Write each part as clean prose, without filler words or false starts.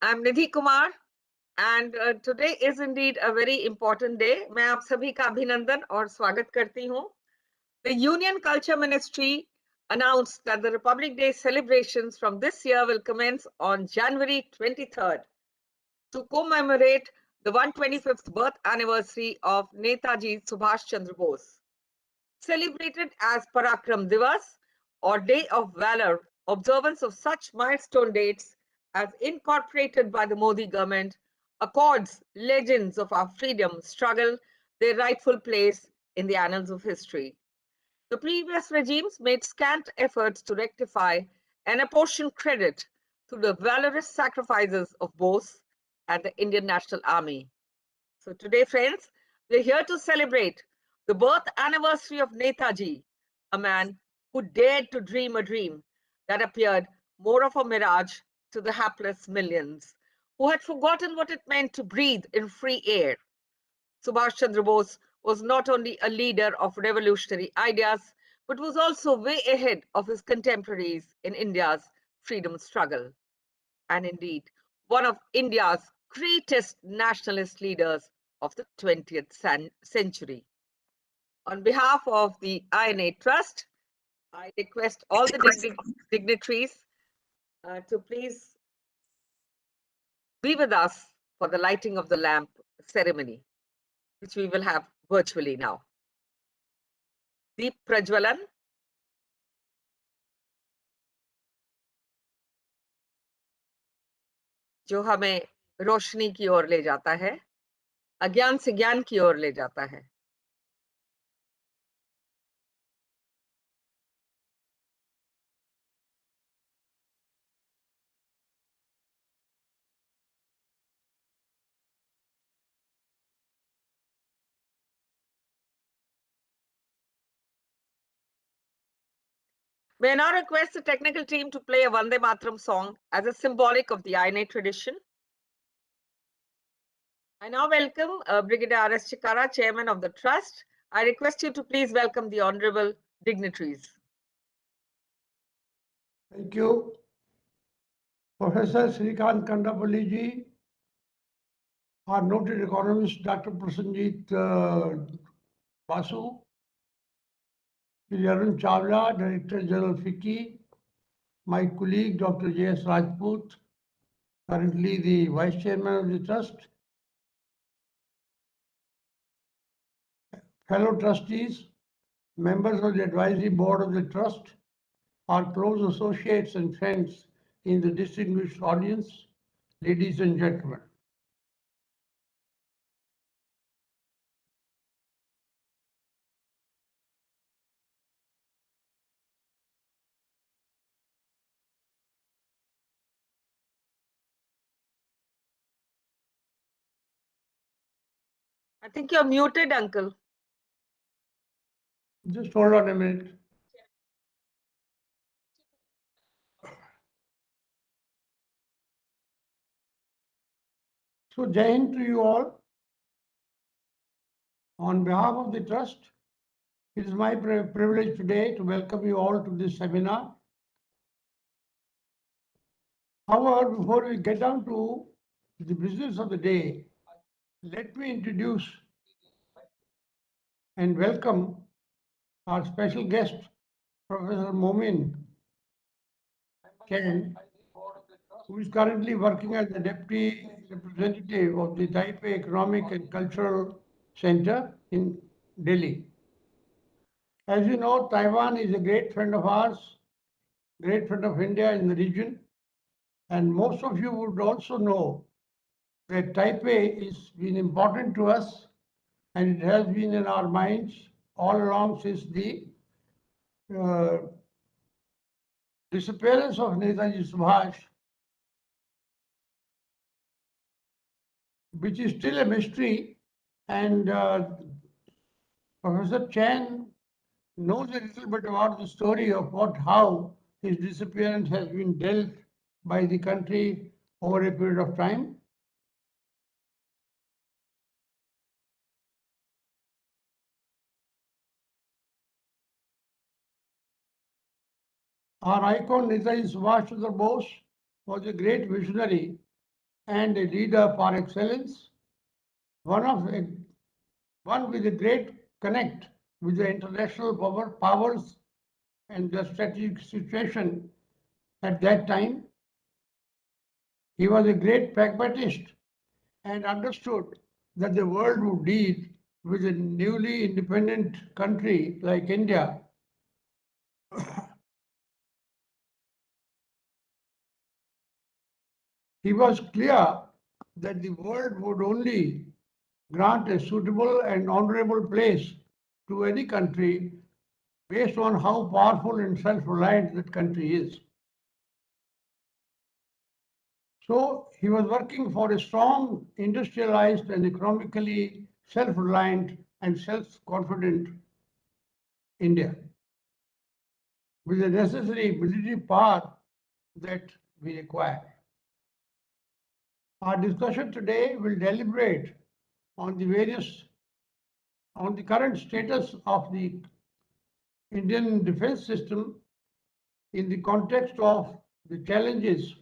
I'm Nidhi Kumar, and today is indeed a very important day. मैं आप सभी का अभिनंदन और स्वागत करती हूँ. The Union Culture Ministry announced that the Republic Day celebrations from this year will commence on January 23rd to commemorate the 125th birth anniversary of Netaji Subhash Chandra Bose. Celebrated as Parakram Divas or Day of Valour, observance of such milestone dates as incorporated by the Modi government accords legends of our freedom struggle their rightful place in the annals of history. The previous regimes made scant efforts to rectify and apportion credit to the valorous sacrifices of Bose and the Indian National Army. So today, friends, we're here to celebrate the birth anniversary of Netaji, a man who dared to dream a dream that appeared more of a mirage to the hapless millions, who had forgotten what it meant to breathe in free air. Subhash Chandra Bose was not only a leader of revolutionary ideas, but was also way ahead of his contemporaries in India's freedom struggle. And indeed, one of India's greatest nationalist leaders of the 20th century. On behalf of the INA Trust, I request all the dignitaries to please be with us for the lighting of the lamp ceremony, which we will have virtually now. Deep Prajwalan. जो हमें रोशनी की ओर ले जाता है, अज्ञान से ज्ञान की ओर ले जाता है. May I now request the technical team to play a Vande Mataram song as a symbolic of the INA tradition. I now welcome Brigadier R.S. Chikara, Chairman of the Trust. I request you to please welcome the honorable dignitaries. Thank you. Professor Srikant Kandapalli ji, our noted economist Dr. Prasenjit Basu, Shri Arun Chawla, Director General FICCI, my colleague Dr. J.S. Rajput, currently the Vice Chairman of the Trust, fellow trustees, members of the Advisory Board of the Trust, our close associates and friends in the distinguished audience, ladies and gentlemen. I think you're muted, Uncle. Just hold on a minute. So, Jai Hind to you all. On behalf of the Trust, it is my privilege today to welcome you all to this seminar. However, before we get down to the business of the day, let me introduce and welcome our special guest, Professor Momin Chen, who is currently working as the Deputy Representative of the Taipei Economic and Cultural Center in Delhi. As you know, Taiwan is a great friend of ours, great friend of India in the region, and most of you would also know that Taipei has been important to us, and it has been in our minds all along since the disappearance of Netaji Subhash, which is still a mystery, and Professor Chan knows a little bit about the story of how his disappearance has been dealt by the country over a period of time. Our icon Netaji Subhash Chandra Bose was a great visionary and a leader par excellence, one with a great connect with the international powers and the strategic situation at that time. He was a great pragmatist and understood that the world would deal with a newly independent country like India. He was clear that the world would only grant a suitable and honorable place to any country based on how powerful and self-reliant that country is. So he was working for a strong, industrialized and economically self-reliant and self-confident India with the necessary military power that we require. Our discussion today will deliberate on the current status of the Indian defense system in the context of the challenges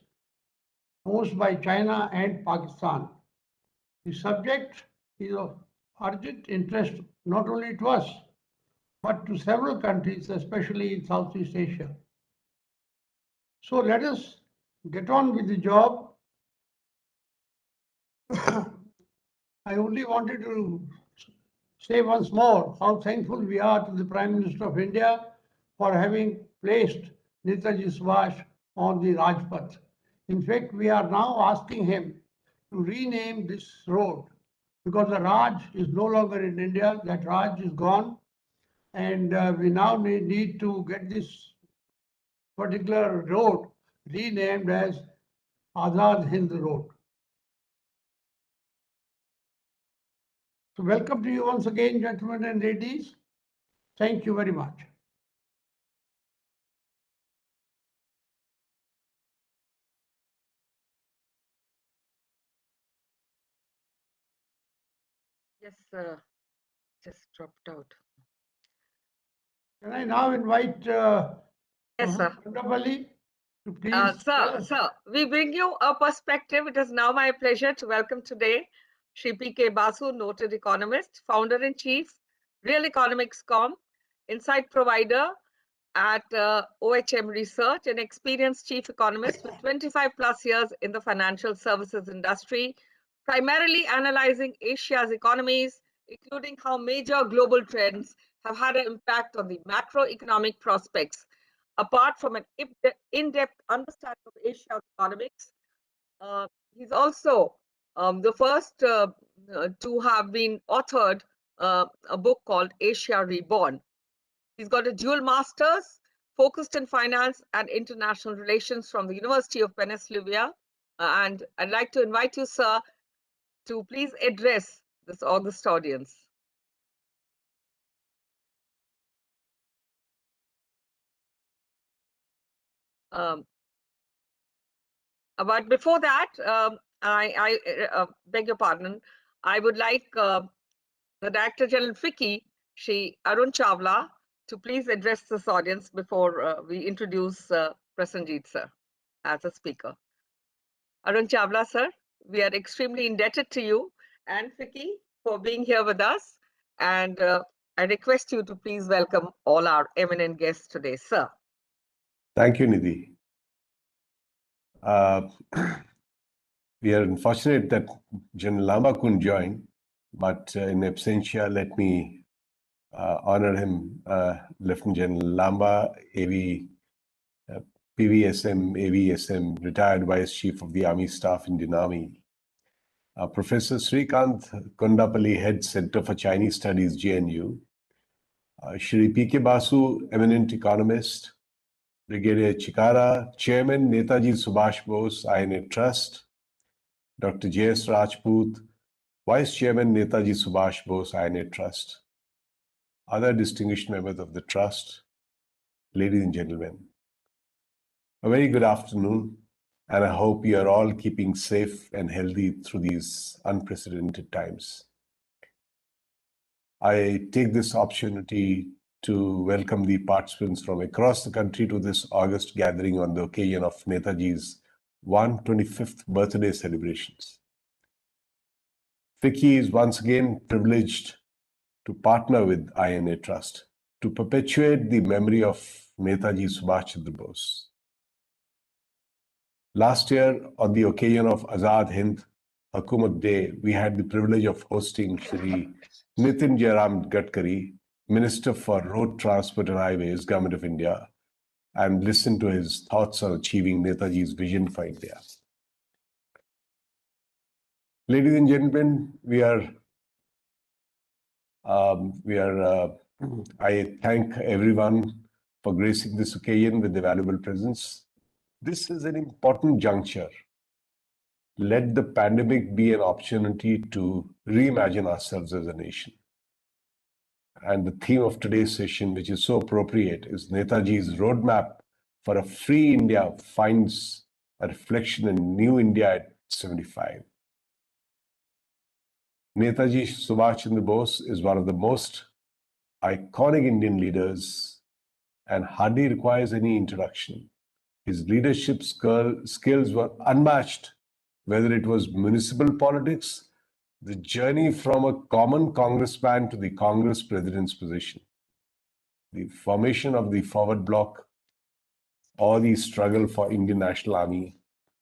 posed by China and Pakistan. The subject is of urgent interest not only to us, but to several countries, especially in Southeast Asia. So let us get on with the job. I only wanted to say once more how thankful we are to the Prime Minister of India for having placed Netaji Subhash on the Rajpath. In fact, we are now asking him to rename this road because the Raj is no longer in India, that Raj is gone, and we now need to get this particular road renamed as Azad Hind Road. So welcome to you once again, gentlemen and ladies. Thank you very much. Yes, just dropped out. Can I now invite Yes, sir. Kundapalli to please tell us? Sir, we bring you a perspective. It is now my pleasure to welcome today Shri P.K. Basu, noted economist, founder-in-chief, Real Economics.com, insight provider at OHM Research, an experienced chief economist with 25 plus years in the financial services industry, primarily analyzing Asia's economies, including how major global trends have had an impact on the macroeconomic prospects. Apart from an in-depth understanding of Asia's economics, he's also the first to have been authored a book called Asia Reborn. He's got a dual master's focused in finance and international relations from the University of Pennsylvania. And I'd like to invite you, sir, to please address this august audience. But before that, I beg your pardon. I would like the Director General FICCI, Shri Arun Chawla, to please address this audience before we introduce Prasenjit sir as a speaker. Arun Chawla sir, we are extremely indebted to you and FICCI for being here with us. And I request you to please welcome all our eminent guests today, sir. Thank you, Nidhi. We are unfortunate that General Lamba couldn't join, but in absentia, let me honor him, Lieutenant General Lamba, AV, PVSM, AVSM, retired Vice Chief of the Army Staff, Indian Army. Professor Srikanth Kundapalli, Head Center for Chinese Studies, JNU. Shri P.K. Basu, eminent economist. Brigadier Chikara, Chairman, Netaji Subhash Bose, INA Trust. Dr. J.S. Rajput, Vice Chairman, Netaji Subhash Bose, INA Trust. Other distinguished members of the Trust, ladies and gentlemen. A very good afternoon, and I hope you are all keeping safe and healthy through these unprecedented times. I take this opportunity to welcome the participants from across the country to this August gathering on the occasion of Netaji's 125th birthday celebrations. FICCI is once again privileged to partner with INA Trust to perpetuate the memory of Netaji Subhash Chandra Bose. Last year, on the occasion of Azad Hind Hukumat Day, we had the privilege of hosting Shri Nitin Gadkari, Minister for Road Transport and Highways, Government of India, and listen to his thoughts on achieving Netaji's vision for India. Ladies and gentlemen, I thank everyone for gracing this occasion with their valuable presence. This is an important juncture. Let the pandemic be an opportunity to reimagine ourselves as a nation. And the theme of today's session, which is so appropriate, is Netaji's roadmap for a free India finds a reflection in New India at 75. Netaji Subhash Chandra Bose is one of the most iconic Indian leaders and hardly requires any introduction. His leadership skills were unmatched, whether it was municipal politics, the journey from a common congressman to the Congress president's position, the formation of the forward bloc, or the struggle for Indian National Army.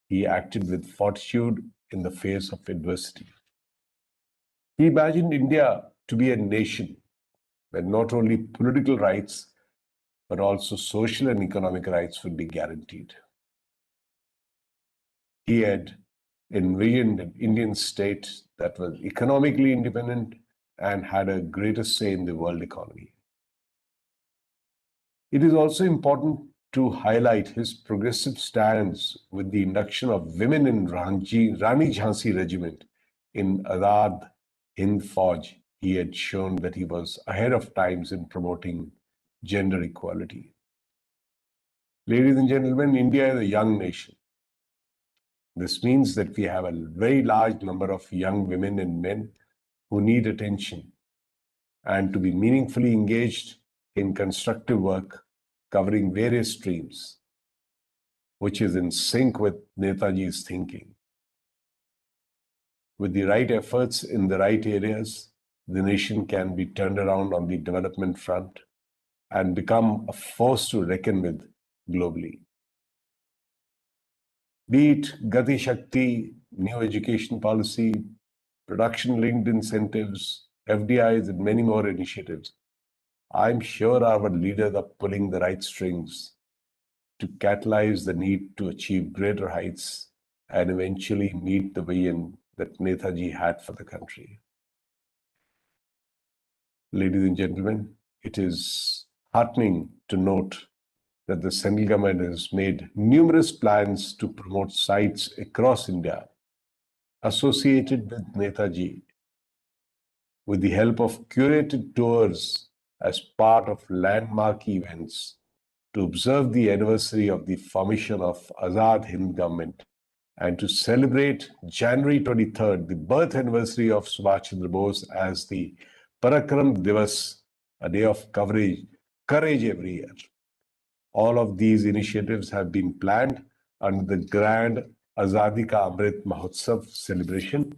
He acted with fortitude in the face of adversity. He imagined India to be a nation where not only political rights, but also social and economic rights would be guaranteed. He had envisioned an Indian state that was economically independent and had a greater say in the world economy. It is also important to highlight his progressive stance with the induction of women in Rani Jhansi Regiment in Azad Hind Fauj. He had shown that he was ahead of times in promoting gender equality. Ladies and gentlemen, India is a young nation. This means that we have a very large number of young women and men who need attention and to be meaningfully engaged in constructive work covering various streams, which is in sync with Netaji's thinking. With the right efforts in the right areas, the nation can be turned around on the development front and become a force to reckon with globally. Be it Gati Shakti, new education policy, production-linked incentives, FDIs, and many more initiatives, I'm sure our leaders are pulling the right strings to catalyze the need to achieve greater heights and eventually meet the vision that Netaji had for the country. Ladies and gentlemen, it is heartening to note that the central government has made numerous plans to promote sites across India associated with Netaji with the help of curated tours as part of landmark events to observe the anniversary of the formation of Azad Hind government and to celebrate January 23rd, the birth anniversary of Subhash Chandra Bose, as the Parakram Divas, a day of courage every year. All of these initiatives have been planned under the grand Azadi Ka Amrit Mahotsav celebration.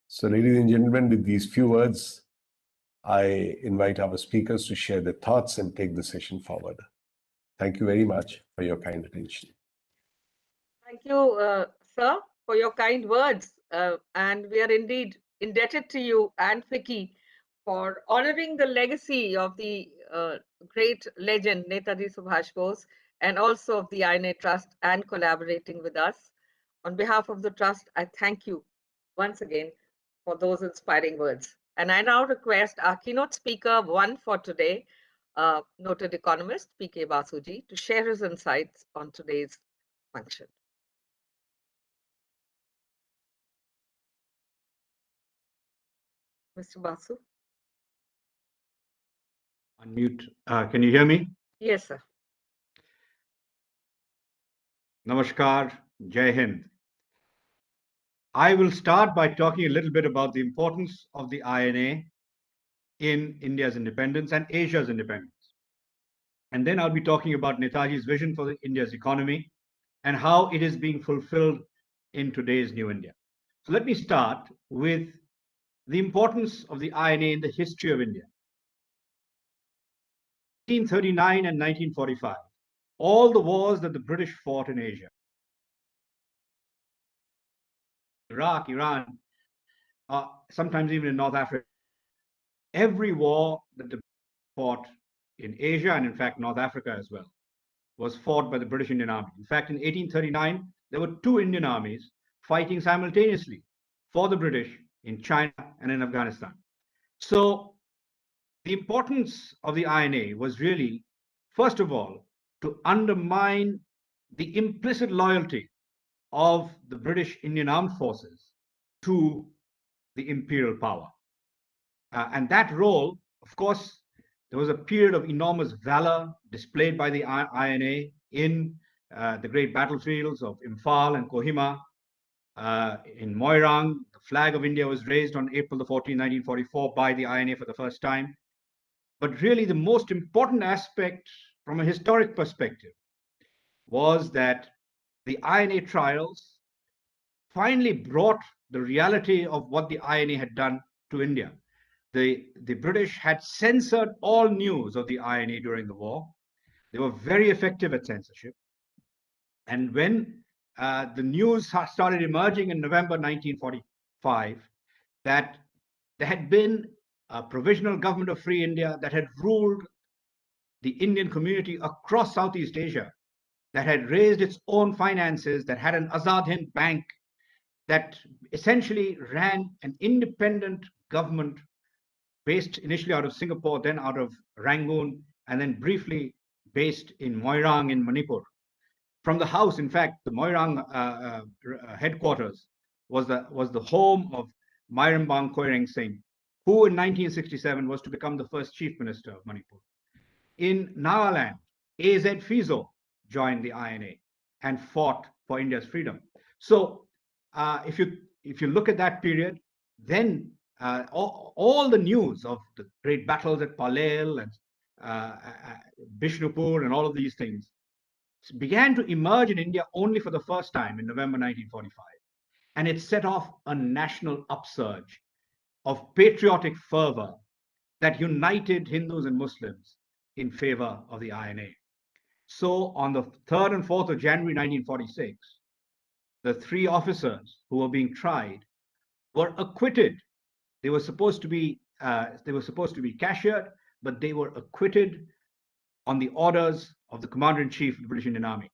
So, ladies and gentlemen, with these few words, I invite our speakers to share their thoughts and take the session forward. Thank you very much for your kind attention. Thank you, sir, for your kind words. And we are indeed indebted to you and FICCI for honoring the legacy of the great legend Netaji Subhash Bose and also of the INA Trust and collaborating with us. On behalf of the Trust, I thank you once again for those inspiring words. And I now request our keynote speaker one for today, noted economist P.K. Basuji, to share his insights on today's function. Mr. Basu? Unmute. Can you hear me? Yes, sir. Namaskar, Jai Hind. I will start by talking a little bit about the importance of the INA in India's independence and Asia's independence. And then I'll be talking about Netaji's vision for India's economy and how it is being fulfilled in today's New India. So let me start with the importance of the INA in the history of India. 1939 and 1945, all the wars that the British fought in Asia, Iraq, Iran, sometimes even in North Africa, every war that the British fought in Asia and in fact North Africa as well was fought by the British Indian Army. In fact, in 1839, there were two Indian armies fighting simultaneously for the British in China and in Afghanistan. So the importance of the INA was really, first of all, to undermine the implicit loyalty of the British Indian Armed Forces to the imperial power. And that role, of course, there was a period of enormous valor displayed by the INA in the great battlefields of Imphal and Kohima. In Moirang, the flag of India was raised on April the 14th, 1944 by the INA for the first time. But really the most important aspect from a historic perspective was that the INA trials finally brought the reality of what the INA had done to India. The British had censored all news of the INA during the war. They were very effective at censorship. And when the news started emerging in November 1945, that there had been a provisional government of Free India that had ruled the Indian community across Southeast Asia, that had raised its own finances, that had an Azad Hind bank, that essentially ran an independent government based initially out of Singapore, then out of Rangoon, and then briefly based in Moirang in Manipur. From the house, in fact, the Moirang headquarters was the home of Mairambang Koireng Singh, who in 1967 was to become the first chief minister of Manipur. In Nagaland, Azad Fizo joined the INA and fought for India's freedom. So if you look at that period, then all the news of the great battles at Palel and Bishnupur and all of these things began to emerge in India only for the first time in November 1945. And it set off a national upsurge of patriotic fervor that united Hindus and Muslims in favor of the INA. So on the 3rd and 4th of January 1946, the three officers who were being tried were acquitted. They were supposed to be cashiered, but they were acquitted on the orders of the Commander-in-Chief of the British Indian Army.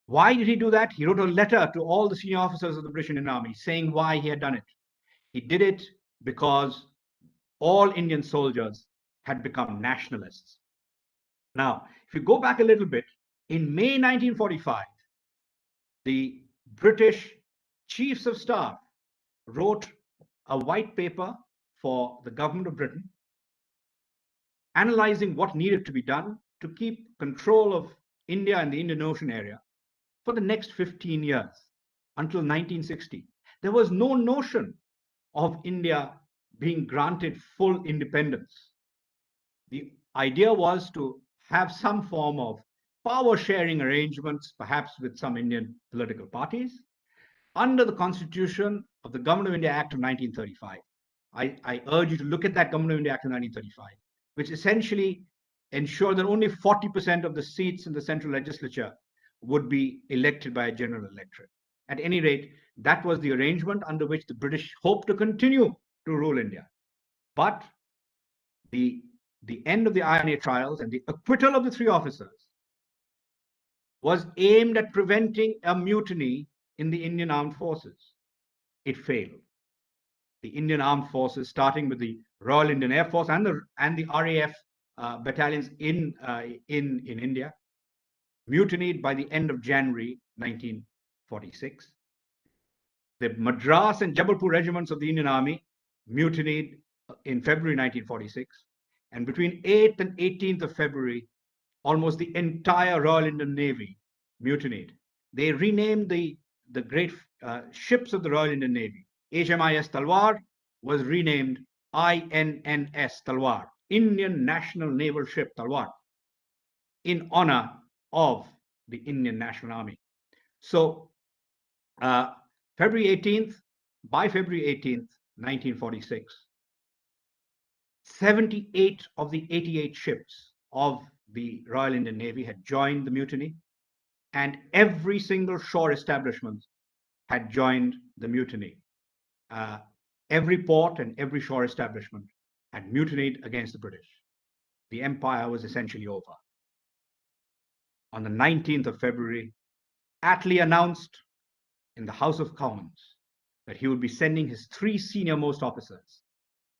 Why did he do that? He wrote a letter to all the senior officers of the British Indian Army saying why he had done it. He did it because all Indian soldiers had become nationalists. Now, if you go back a little bit, in May 1945, the British Chiefs of Staff wrote a white paper for the government of Britain, analyzing what needed to be done to keep control of India and the Indian Ocean area for the next 15 years, until 1960. There was no notion of India being granted full independence. The idea was to have some form of power sharing arrangements, perhaps with some Indian political parties, under the Constitution of the Government of India Act of 1935. I urge you to look at that Government of India Act of 1935, which essentially ensured that only 40% of the seats in the central legislature would be elected by a general electorate. At any rate, that was the arrangement under which the British hoped to continue to rule India. But the end of the INA trials and the acquittal of the three officers was aimed at preventing a mutiny in the Indian Armed Forces. It failed. The Indian Armed Forces, starting with the Royal Indian Air Force and the RAF battalions in India, mutinied by the end of January 1946. The Madras and Jabalpur regiments of the Indian Army mutinied in February 1946. And between 8th and 18th of February, almost the entire Royal Indian Navy mutinied. They renamed the great ships of the Royal Indian Navy. HMIS Talwar was renamed INNS Talwar, Indian National Naval Ship Talwar, in honor of the Indian National Army. So February 18th, by February 18th, 1946, 78 of the 88 ships of the Royal Indian Navy had joined the mutiny, and every single shore establishment had joined the mutiny. Every port and every shore establishment had mutinied against the British. The empire was essentially over. On the 19th of February, Attlee announced in the House of Commons that he would be sending his 3 senior-most officers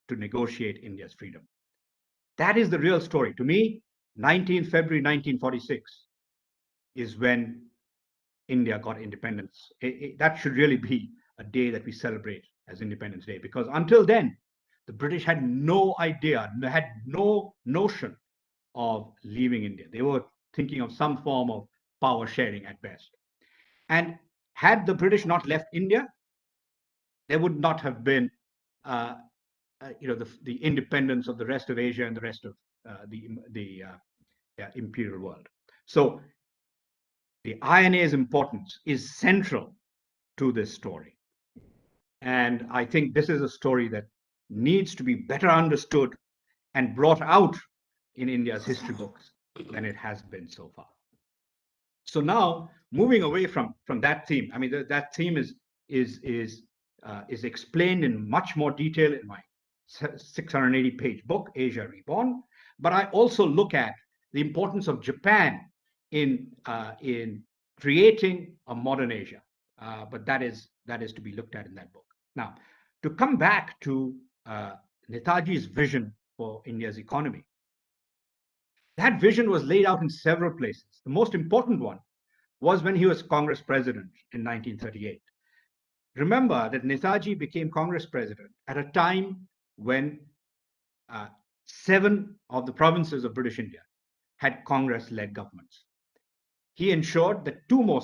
to negotiate India's freedom. That is the real story. To me, 19th February 1946 is when India got independence. That should really be a day that we celebrate as Independence Day, because until then, the British had no idea, had no notion of leaving India. They were thinking of some form of power sharing at best. And had the British not left India, there would not have been the independence of the rest of Asia and the rest of the imperial world. So the INA's importance is central to this story. And I think this is a story that needs to be better understood and brought out in India's history books than it has been so far. So now, moving away from that theme, I mean, that theme is explained in much more detail in my 680-page book, Asia Reborn. But I also look at the importance of Japan in creating a modern Asia. But that is to be looked at in that book. Now, to come back to Netaji's vision for India's economy, that vision was laid out in several places. The most important one was when he was Congress president in 1938. Remember that Netaji became Congress president at a time when 7 of the provinces of British India had Congress-led governments. He ensured that 2 more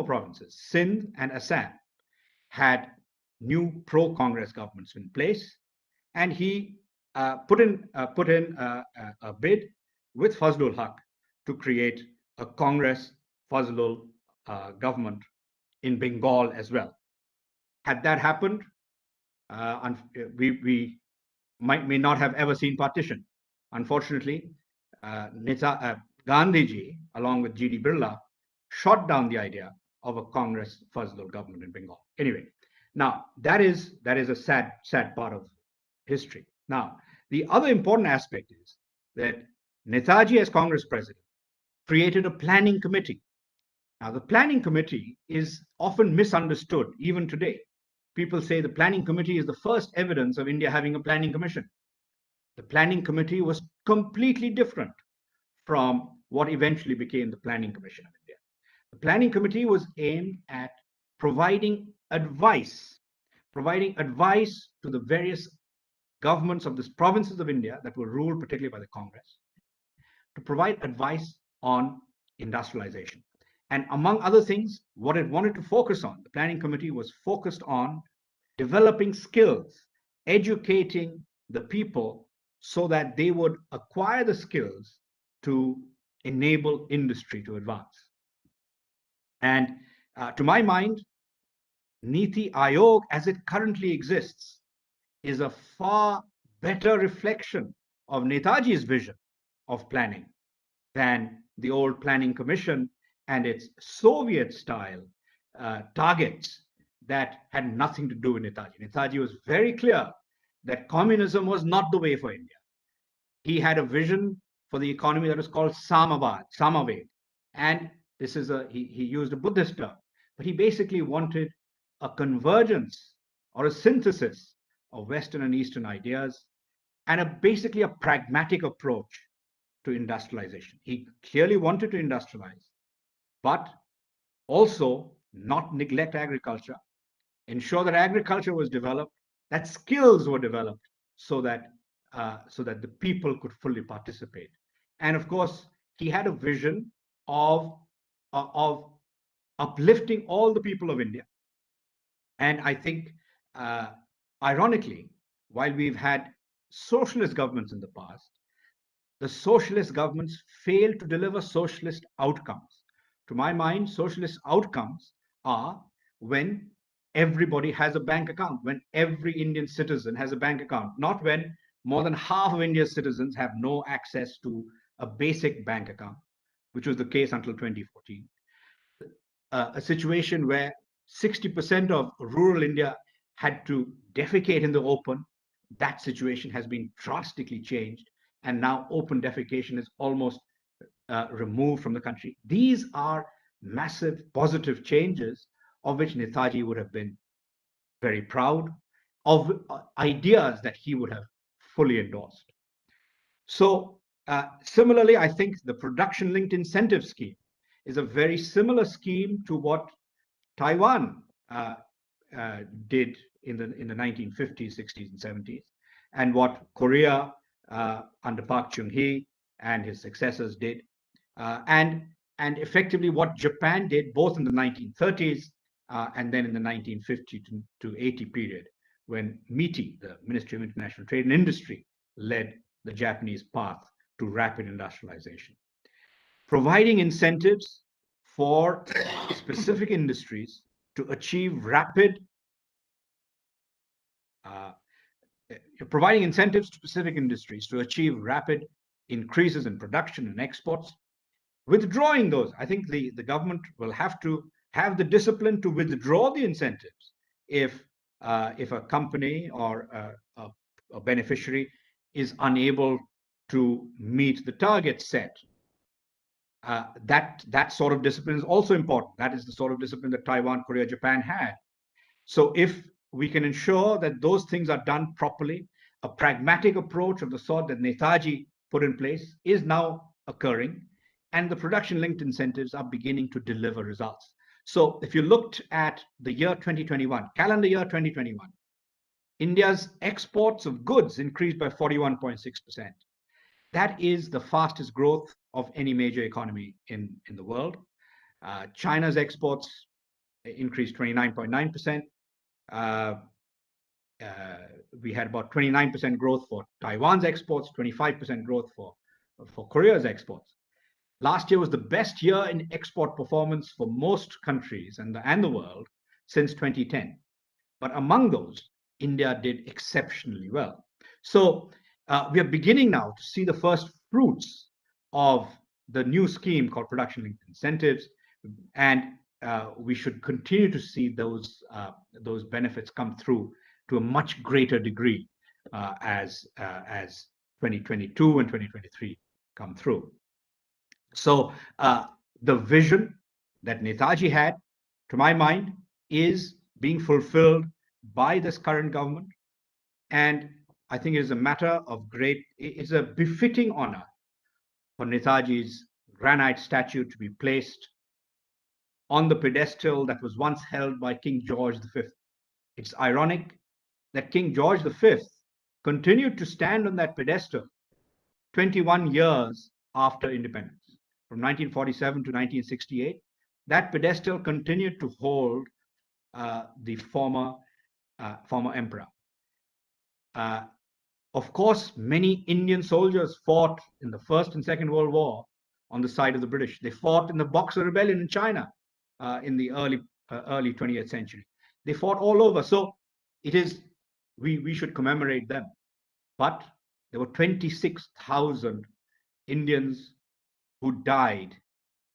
provinces, Sindh and Assam, had new pro-Congress governments in place, and he put in a bid with Fazlul Haq to create a Congress Fazlul government in Bengal as well. Had that happened, we may not have ever seen partition. Unfortunately, Gandhiji, along with G.D. Birla, shot down the idea of a Congress Fazlul government in Bengal. Anyway, now that is a sad part of history. Now, the other important aspect is that Netaji, as Congress president, created a planning committee. Now, the planning committee is often misunderstood even today. People say the planning committee is the first evidence of India having a planning commission. The planning committee was completely different from what eventually became the Planning Commission of India. The planning committee was aimed at providing advice to the various governments of the provinces of India that were ruled particularly by the Congress, to provide advice on industrialization. And among other things, what it wanted to focus on, the planning committee was focused on developing skills, educating the people so that they would acquire the skills to enable industry to advance. And to my mind, Niti Aayog, as it currently exists, is a far better reflection of Netaji's vision of planning than the old planning commission and its Soviet-style targets that had nothing to do with Netaji. Netaji was very clear that communism was not the way for India. He had a vision for the economy that was called Samaved. And this is he used a Buddhist term, but he basically wanted a convergence or a synthesis of Western and Eastern ideas and basically a pragmatic approach to industrialization. He clearly wanted to industrialize, but also not neglect agriculture, ensure that agriculture was developed, that skills were developed so that the people could fully participate. And of course, he had a vision of uplifting all the people of India. And I think, ironically, while we've had socialist governments in the past, the socialist governments failed to deliver socialist outcomes. To my mind, socialist outcomes are when everybody has a bank account, when every Indian citizen has a bank account, not when more than half of India's citizens have no access to a basic bank account, which was the case until 2014. A situation where 60% of rural India had to defecate in the open. That situation has been drastically changed, and now open defecation is almost removed from the country. These are massive positive changes of which Netaji would have been very proud, of ideas that he would have fully endorsed. So similarly, I think the production-linked incentive scheme is a very similar scheme to what Taiwan did in the 1950s, 60s, and 70s, and what Korea under Park Chung-hee and his successors did, and effectively what Japan did both in the 1930s and then in the 1950 to 80 period, when MITI, the Ministry of International Trade and Industry, led the Japanese path to rapid industrialization. Providing incentives for specific industries to achieve rapid providing incentives to specific industries to achieve rapid increases in production and exports. Withdrawing those, I think the government will have to have the discipline to withdraw the incentives if a company or a beneficiary is unable to meet the target set. That sort of discipline is also important. That is the sort of discipline that Taiwan, Korea, Japan had. So if we can ensure that those things are done properly, a pragmatic approach of the sort that Netaji put in place is now occurring, and the production-linked incentives are beginning to deliver results. So if you looked at the year 2021, calendar year 2021, India's exports of goods increased by 41.6%. That is the fastest growth of any major economy in the world. China's exports increased 29.9%. We had about 29% growth for Taiwan's exports, 25% growth for Korea's exports. Last year was the best year in export performance for most countries and the world since 2010. But among those, India did exceptionally well. So we are beginning now to see the first fruits of the new scheme called production-linked incentives, and we should continue to see those benefits come through to a much greater degree as 2022 and 2023 come through. So the vision that Netaji had, to my mind, is being fulfilled by this current government, and I think it is a matter of it's a befitting honor for Netaji's granite statue to be placed on the pedestal that was once held by King George V. It's ironic that King George V continued to stand on that pedestal 21 years after independence. From 1947 to 1968, that pedestal continued to hold the former emperor. Of course, many Indian soldiers fought in the First and Second World War on the side of the British. They fought in the Boxer Rebellion in China in the early 20th century. They fought all over. So it is, we should commemorate them. But there were 26,000 Indians who died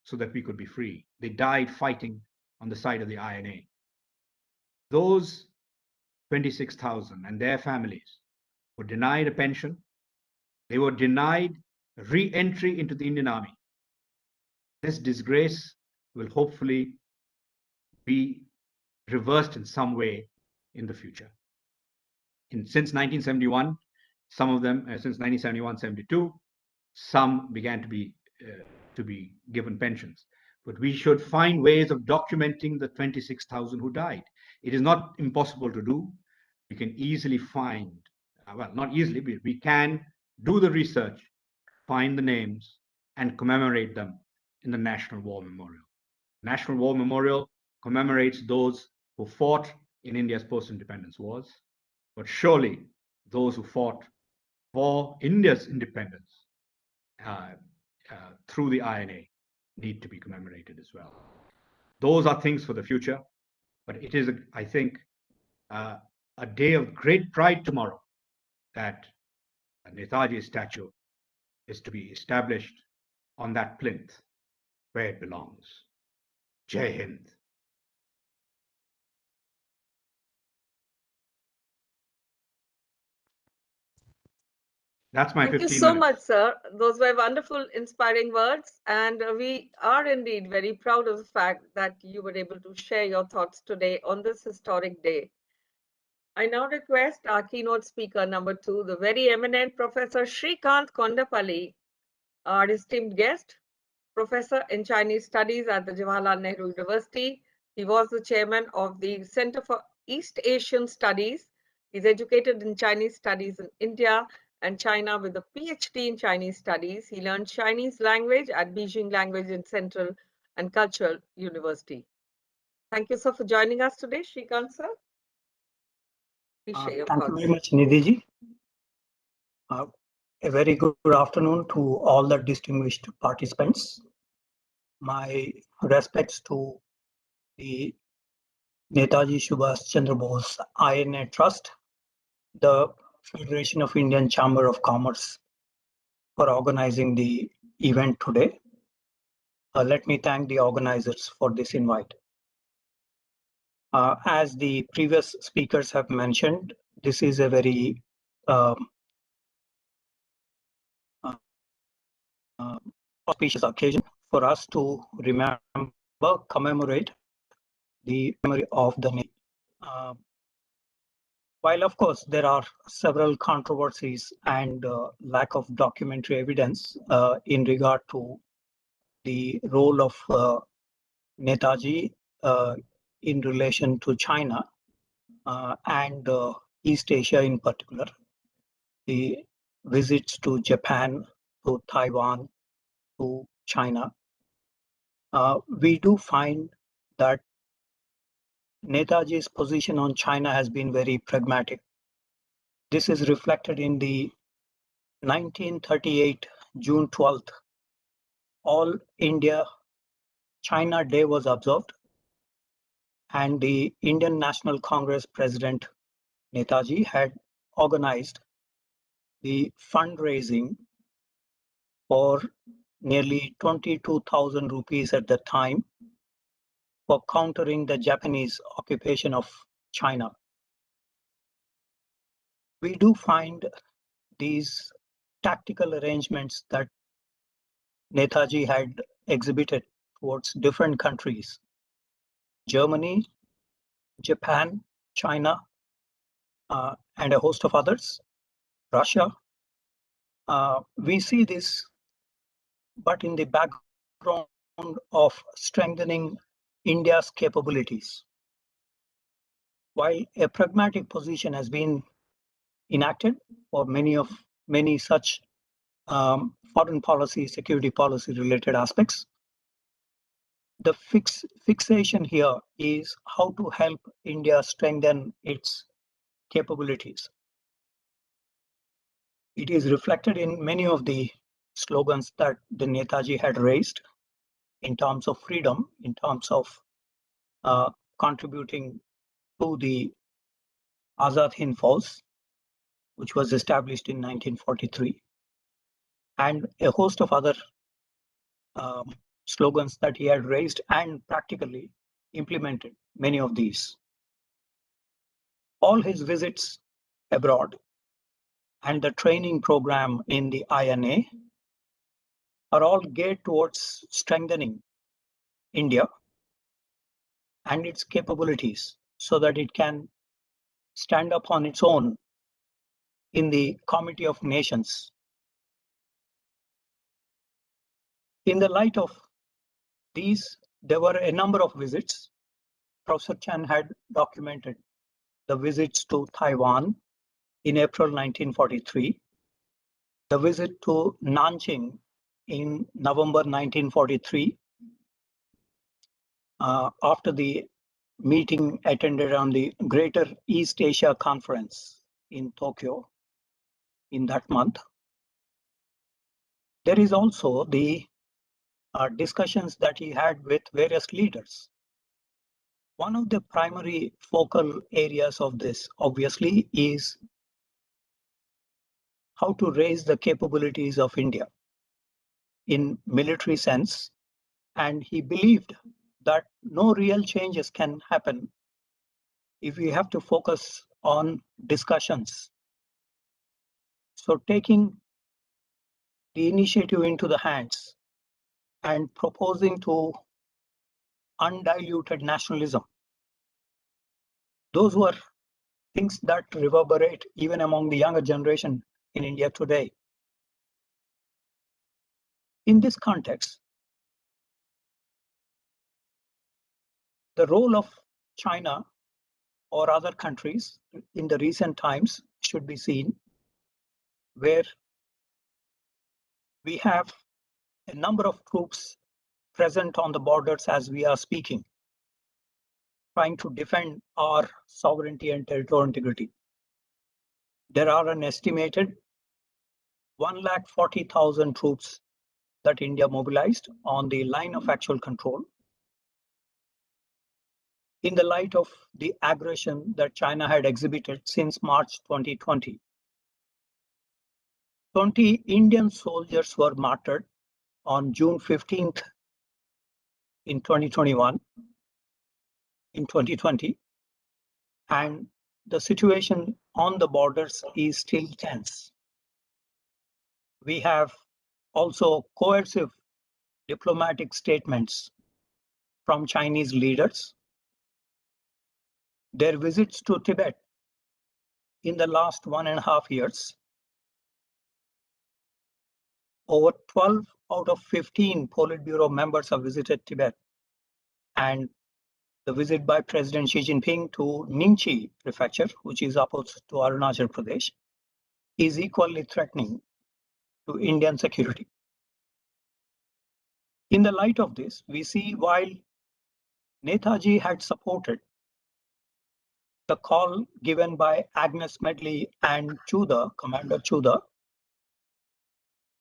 so that we could be free. They died fighting on the side of the INA. Those 26,000 and their families were denied a pension. They were denied re-entry into the Indian Army. This disgrace will hopefully be reversed in some way in the future. Since 1971, some of them, since 1971-72, some began to be given pensions. But we should find ways of documenting the 26,000 who died. It is not impossible to do. We can easily find, well, not easily, but we can do the research, find the names, and commemorate them in the National War Memorial. National War Memorial commemorates those who fought in India's post-independence wars, but surely those who fought for India's independence through the INA need to be commemorated as well. Those are things for the future, but it is, I think, a day of great pride tomorrow that a Netaji statue is to be established on that plinth where it belongs. Jai Hind. That's my Thank 15 you so minutes. much, sir. Those were wonderful, inspiring words. And we are indeed very proud of the fact that you were able to share your thoughts today on this historic day. I now request our keynote speaker number 2, the very eminent Professor Shrikant Kondapalli, our esteemed guest, professor in Chinese Studies at the Jawaharlal Nehru University. He was the chairman of the Center for East Asian Studies. He's educated in Chinese Studies in India and China with a PhD in Chinese Studies. He learned Chinese language at Beijing Language and Central and Cultural University. Thank you, sir, for joining us today, Shrikant, sir. Please share your Thank thoughts. you very much, Nidhi. A very good afternoon to all the distinguished participants. My respects to the Netaji Subhas Chandra Bose INA Trust, the Federation of Indian Chamber of Commerce for organizing the event today. Let me thank the organizers for this invite. As the previous speakers have mentioned, this is a very auspicious occasion for us to remember, commemorate the memory of the Navy. While of course there are several controversies and lack of documentary evidence in regard to the role of Netaji in relation to China and East Asia in particular, the visits to Japan, to Taiwan, to China, we do find that Netaji's position on China has been very pragmatic. This is reflected in the 1938 June 12th All India China Day was observed, and the Indian National Congress President Netaji had organized the fundraising for nearly 22,000 rupees at the time for countering the Japanese occupation of China. We do find these tactical arrangements that Netaji had exhibited towards different countries, Germany, Japan, China, and a host of others, Russia. We see this, but in the background of strengthening India's capabilities. While a pragmatic position has been enacted for many such foreign policy, security policy related aspects, the fixation here is how to help India strengthen its capabilities. It is reflected in many of the slogans that the Netaji had raised in terms of freedom, in terms of contributing to the Azad Hind Force, which was established in 1943, and a host of other slogans that he had raised and practically implemented many of these. All his visits abroad and the training program in the INA are all geared towards strengthening India and its capabilities so that it can stand up on its own in the Committee of Nations. In the light of these, there were a number of visits. Professor Chan had documented the visits to Taiwan in April 1943, the visit to Nanjing in November 1943, after the meeting attended on the Greater East Asia Conference in Tokyo in that month. There is also the discussions that he had with various leaders. One of the primary focal areas of this, obviously, is how to raise the capabilities of India in military sense. And he believed that no real changes can happen if we have to focus on discussions. So taking the initiative into the hands and proposing to undiluted nationalism, those were things that reverberate even among the younger generation in India today. In this context, the role of China or other countries in the recent times should be seen, where we have a number of troops present on the borders as we are speaking, trying to defend our sovereignty and territorial integrity. There are an estimated 140,000 troops that India mobilized on the line of actual control in the light of the aggression that China had exhibited since March 2020. 20 Indian soldiers were martyred on June 15th in 2021, in 2020, and the situation on the borders is still tense. We have also coercive diplomatic statements from Chinese leaders. Their visits to Tibet in the last 1.5 years, over 12 out of 15 Politburo members have visited Tibet, and the visit by President Xi Jinping to Ningchi prefecture, which is opposite to Arunachal Pradesh, is equally threatening to Indian security. In the light of this, we see while Netaji had supported the call given by Agnes Medley and Chuda, Commander Chuda,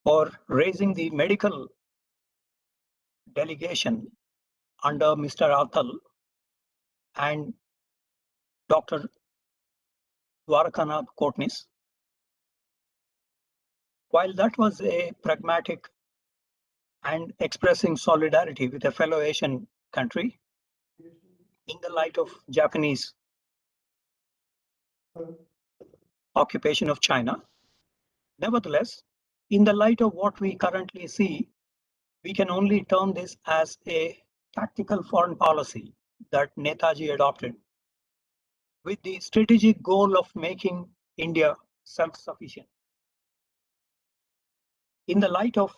for raising the medical delegation under Mr. Atal and Dr. Dwarakanath Kotnis. While that was a pragmatic and expressing solidarity with a fellow Asian country, in the light of Japanese occupation of China, nevertheless, in the light of what we currently see, we can only term this as a tactical foreign policy that Netaji adopted with the strategic goal of making India self-sufficient. In the light of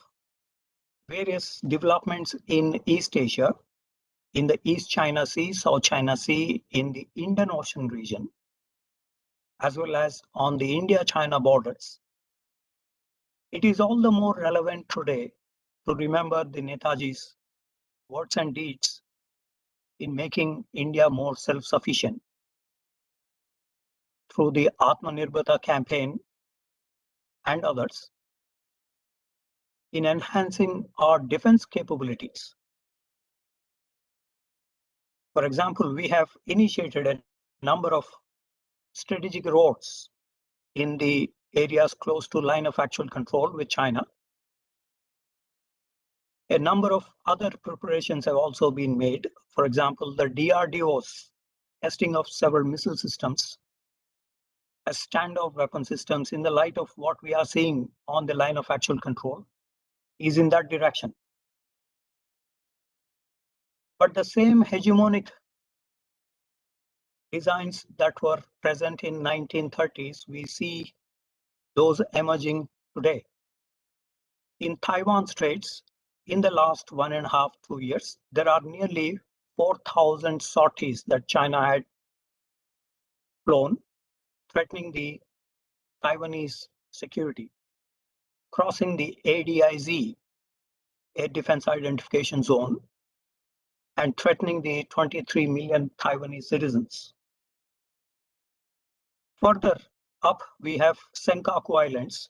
various developments in East Asia, in the East China Sea, South China Sea, in the Indian Ocean region, as well as on the India-China borders, it is all the more relevant today to remember the Netaji's words and deeds in making India more self-sufficient through the Atmanirbharta campaign and others, in enhancing our defense capabilities. For example, we have initiated a number of strategic roads in the areas close to line of actual control with China. A number of other preparations have also been made. For example, the DRDO's testing of several missile systems as standoff weapon systems in the light of what we are seeing on the line of actual control is in that direction. But the same hegemonic designs that were present in 1930s, we see those emerging today. In Taiwan Straits, in the last 1.5 to 2 years, there are nearly 4,000 sorties that China had flown, threatening the Taiwanese security, crossing the ADIZ, Air Defense Identification Zone, and threatening the 23 million Taiwanese citizens. Further up, we have Senkaku Islands.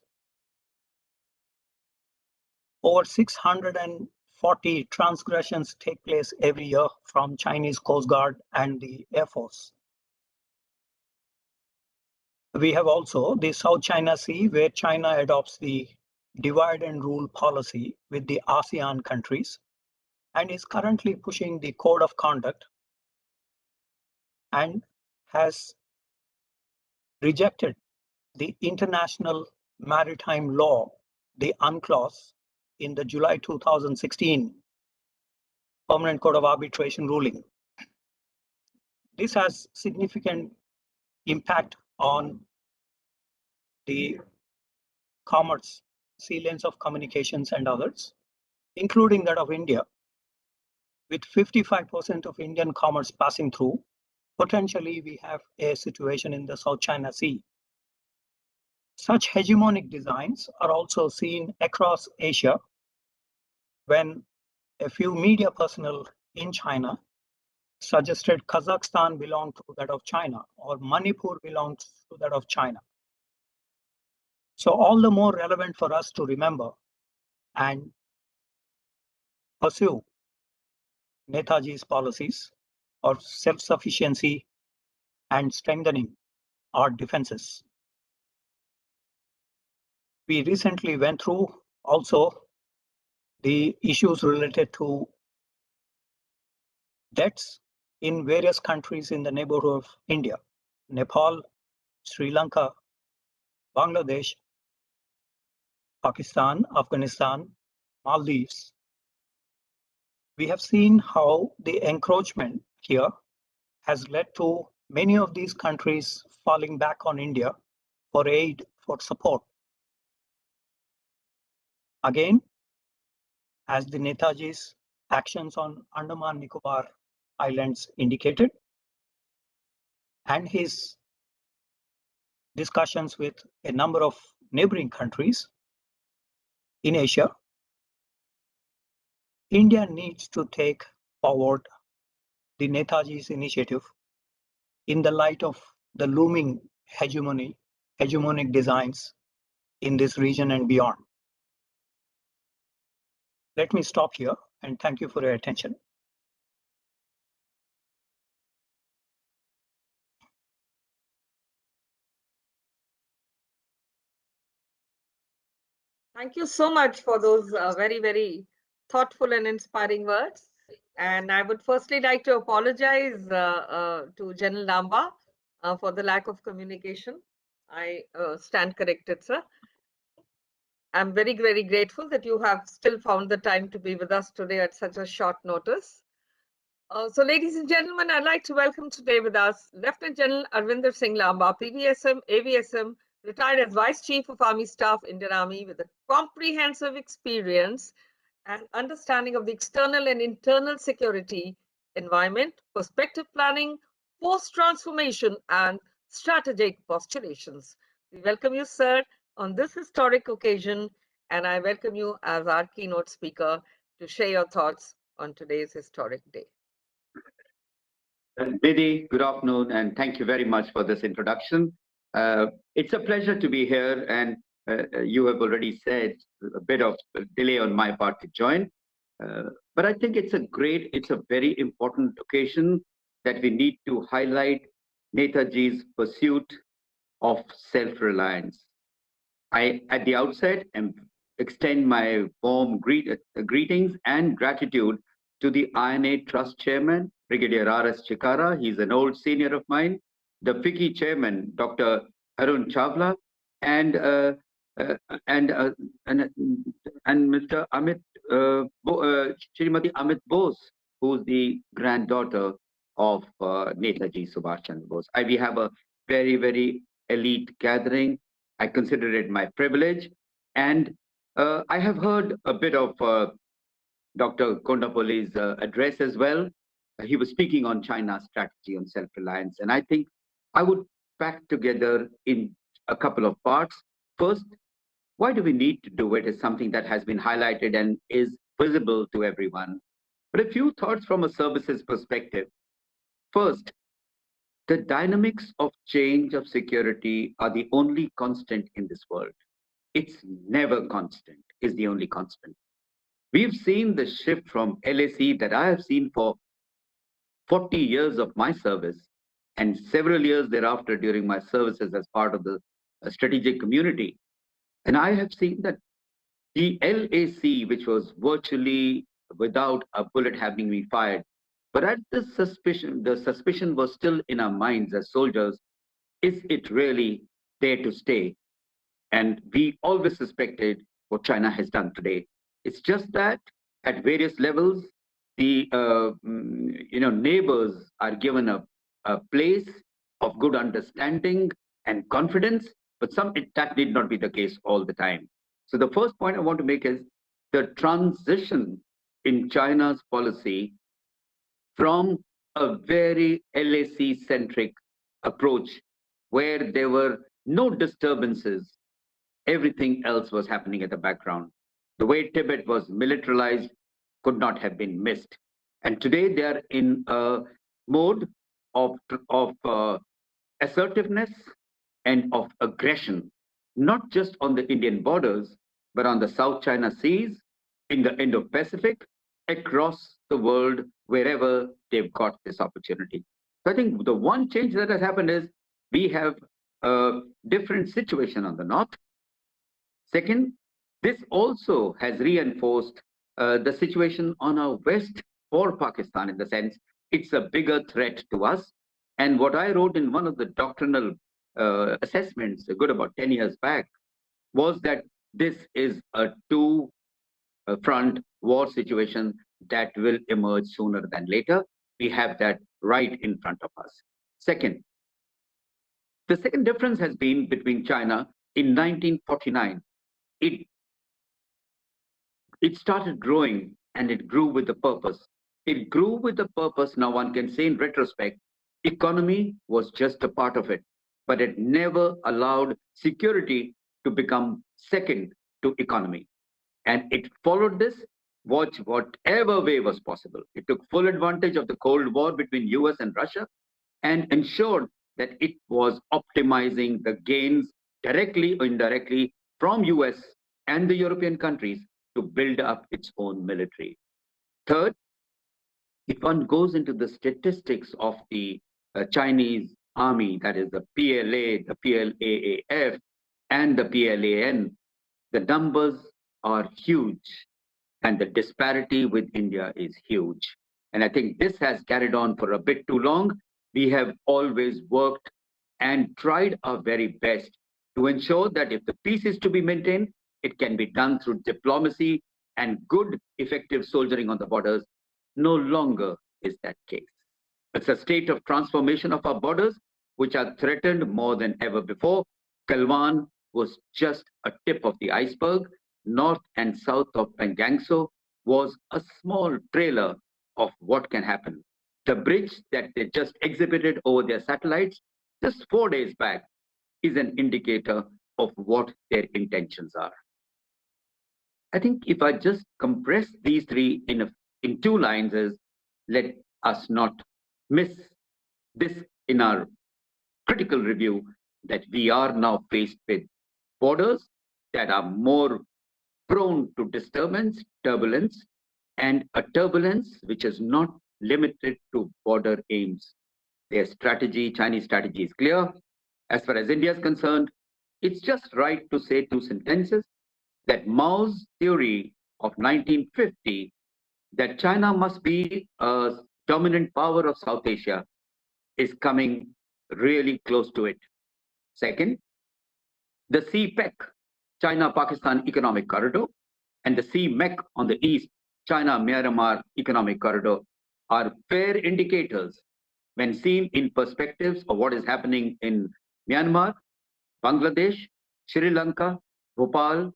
Over 650 40 transgressions take place every year from Chinese Coast Guard and the Air Force. We have also the South China Sea, where China adopts the divide and rule policy with the ASEAN countries and is currently pushing the code of conduct and has rejected the international maritime law, the UNCLOS, in the July 2016 Permanent Court of Arbitration ruling. This has significant impact on the commerce, sea lanes of communications and others, including that of India, with 55% of Indian commerce passing through. Potentially, we have a situation in the South China Sea. Such hegemonic designs are also seen across Asia when a few media personnel in China suggested Kazakhstan belonged to that of China or Manipur belongs to that of China. So all the more relevant for us to remember and pursue Netaji's policies of self-sufficiency and strengthening our defenses. We recently went through also the issues related to debts in various countries in the neighborhood of India, Nepal, Sri Lanka, Bangladesh, Pakistan, Afghanistan, Maldives. We have seen how the encroachment here has led to many of these countries falling back on India for aid, for support. Again, as the Netaji's actions on Andaman Nicobar Islands indicated, and his discussions with a number of neighboring countries in Asia, India needs to take forward the Netaji's initiative in the light of the looming hegemonic designs in this region and beyond. Let me stop here and thank you for your attention. Thank you so much for those very, very thoughtful and inspiring words. And I would firstly like to apologize to General Lamba for the lack of communication. I stand corrected, sir. I'm very, very grateful that you have still found the time to be with us today at such a short notice. So, ladies and gentlemen, I'd like to welcome today with us Lieutenant General Arvinder Singh Lamba, PVSM, AVSM, retired as Vice Chief of Army Staff, Indian Army, with a comprehensive experience and understanding of the external and internal security environment, perspective planning, post-transformation, and strategic postulations. We welcome you, sir, on this historic occasion, and I welcome you as our keynote speaker to share your thoughts on today's historic day. Biddy, good afternoon, and thank you very much for this introduction. It's a pleasure to be here, and you have already said a bit of delay on my part to join. But I think it's a very important occasion that we need to highlight Netaji's pursuit of self-reliance. I, at the outset, extend my warm greetings and gratitude to the INA Trust Chairman, Brigadier R.S. Chikara. He's an old senior of mine. The FICCI Chairman, Dr. Arun Chawla, and Mr. Amit, Shrimati Amit Bose, who's the granddaughter of Netaji Subhash Chandra Bose. We have a very, very elite gathering. I consider it my privilege. And I have heard a bit of Dr. Kondapoli's address as well. He was speaking on China's strategy on self-reliance. And I think I would pack together in a couple of parts. First, why do we need to do it is something that has been highlighted and is visible to everyone. But a few thoughts from a services perspective. First, the dynamics of change of security are the only constant in this world. It's never constant, is the only constant. We've seen the shift from LAC that I have seen for 40 years of my service and several years thereafter during my services as part of the strategic community. And I have seen that the LAC, which was virtually without a bullet having been fired, but at the suspicion was still in our minds as soldiers, is it really there to stay? And we always suspected what China has done today. It's just that at various levels, the neighbors are given a place of good understanding and confidence, but that did not be the case all the time. So the first point I want to make is the transition in China's policy from a very LAC-centric approach where there were no disturbances, everything else was happening at the background. The way Tibet was militarized could not have been missed. And today they are in a mode of assertiveness and of aggression, not just on the Indian borders, but on the South China Seas, in the Indo-Pacific, across the world, wherever they've got this opportunity. So I think the one change that has happened is we have a different situation on the north. Second, this also has reinforced the situation on our west for Pakistan, in the sense it's a bigger threat to us. And what I wrote in one of the doctrinal assessments, a good about 10 years back, was that this is a two-front war situation that will emerge sooner than later. We have that right in front of us. Second, the second difference has been between China in 1949. It started growing, and it grew with a purpose. It grew with a purpose. Now one can say in retrospect, economy was just a part of it, but it never allowed security to become second to economy. And it followed this, whatever way was possible. It took full advantage of the Cold War between US and Russia and ensured that it was optimizing the gains directly or indirectly from US and the European countries to build up its own military. Third, if one goes into the statistics of the Chinese army, that is the PLA, the PLAAF, and the PLAN, the numbers are huge, and the disparity with India is huge. And I think this has carried on for a bit too long. We have always worked and tried our very best to ensure that if the peace is to be maintained, it can be done through diplomacy and good, effective soldiering on the borders. No longer is that case. It's a state of transformation of our borders, which are threatened more than ever before. Galwan was just a tip of the iceberg. North and south of Pangangso was a small trailer of what can happen. The bridge that they just exhibited over their satellites just 4 days back is an indicator of what their intentions are. I think if I just compress these three in 2 lines, is let us not miss this in our critical review, that we are now faced with borders that are more prone to disturbance, turbulence, and a turbulence which is not limited to border aims. Their strategy, Chinese strategy, is clear. As far as India is concerned, it's just right to say 2 sentences that Mao's theory of 1950, that China must be a dominant power of South Asia, is coming really close to it. Second, the CPEC, China-Pakistan Economic Corridor, and the CMEC on the east, China-Myanmar Economic Corridor, are fair indicators when seen in perspectives of what is happening in Myanmar, Bangladesh, Sri Lanka, Bhutan,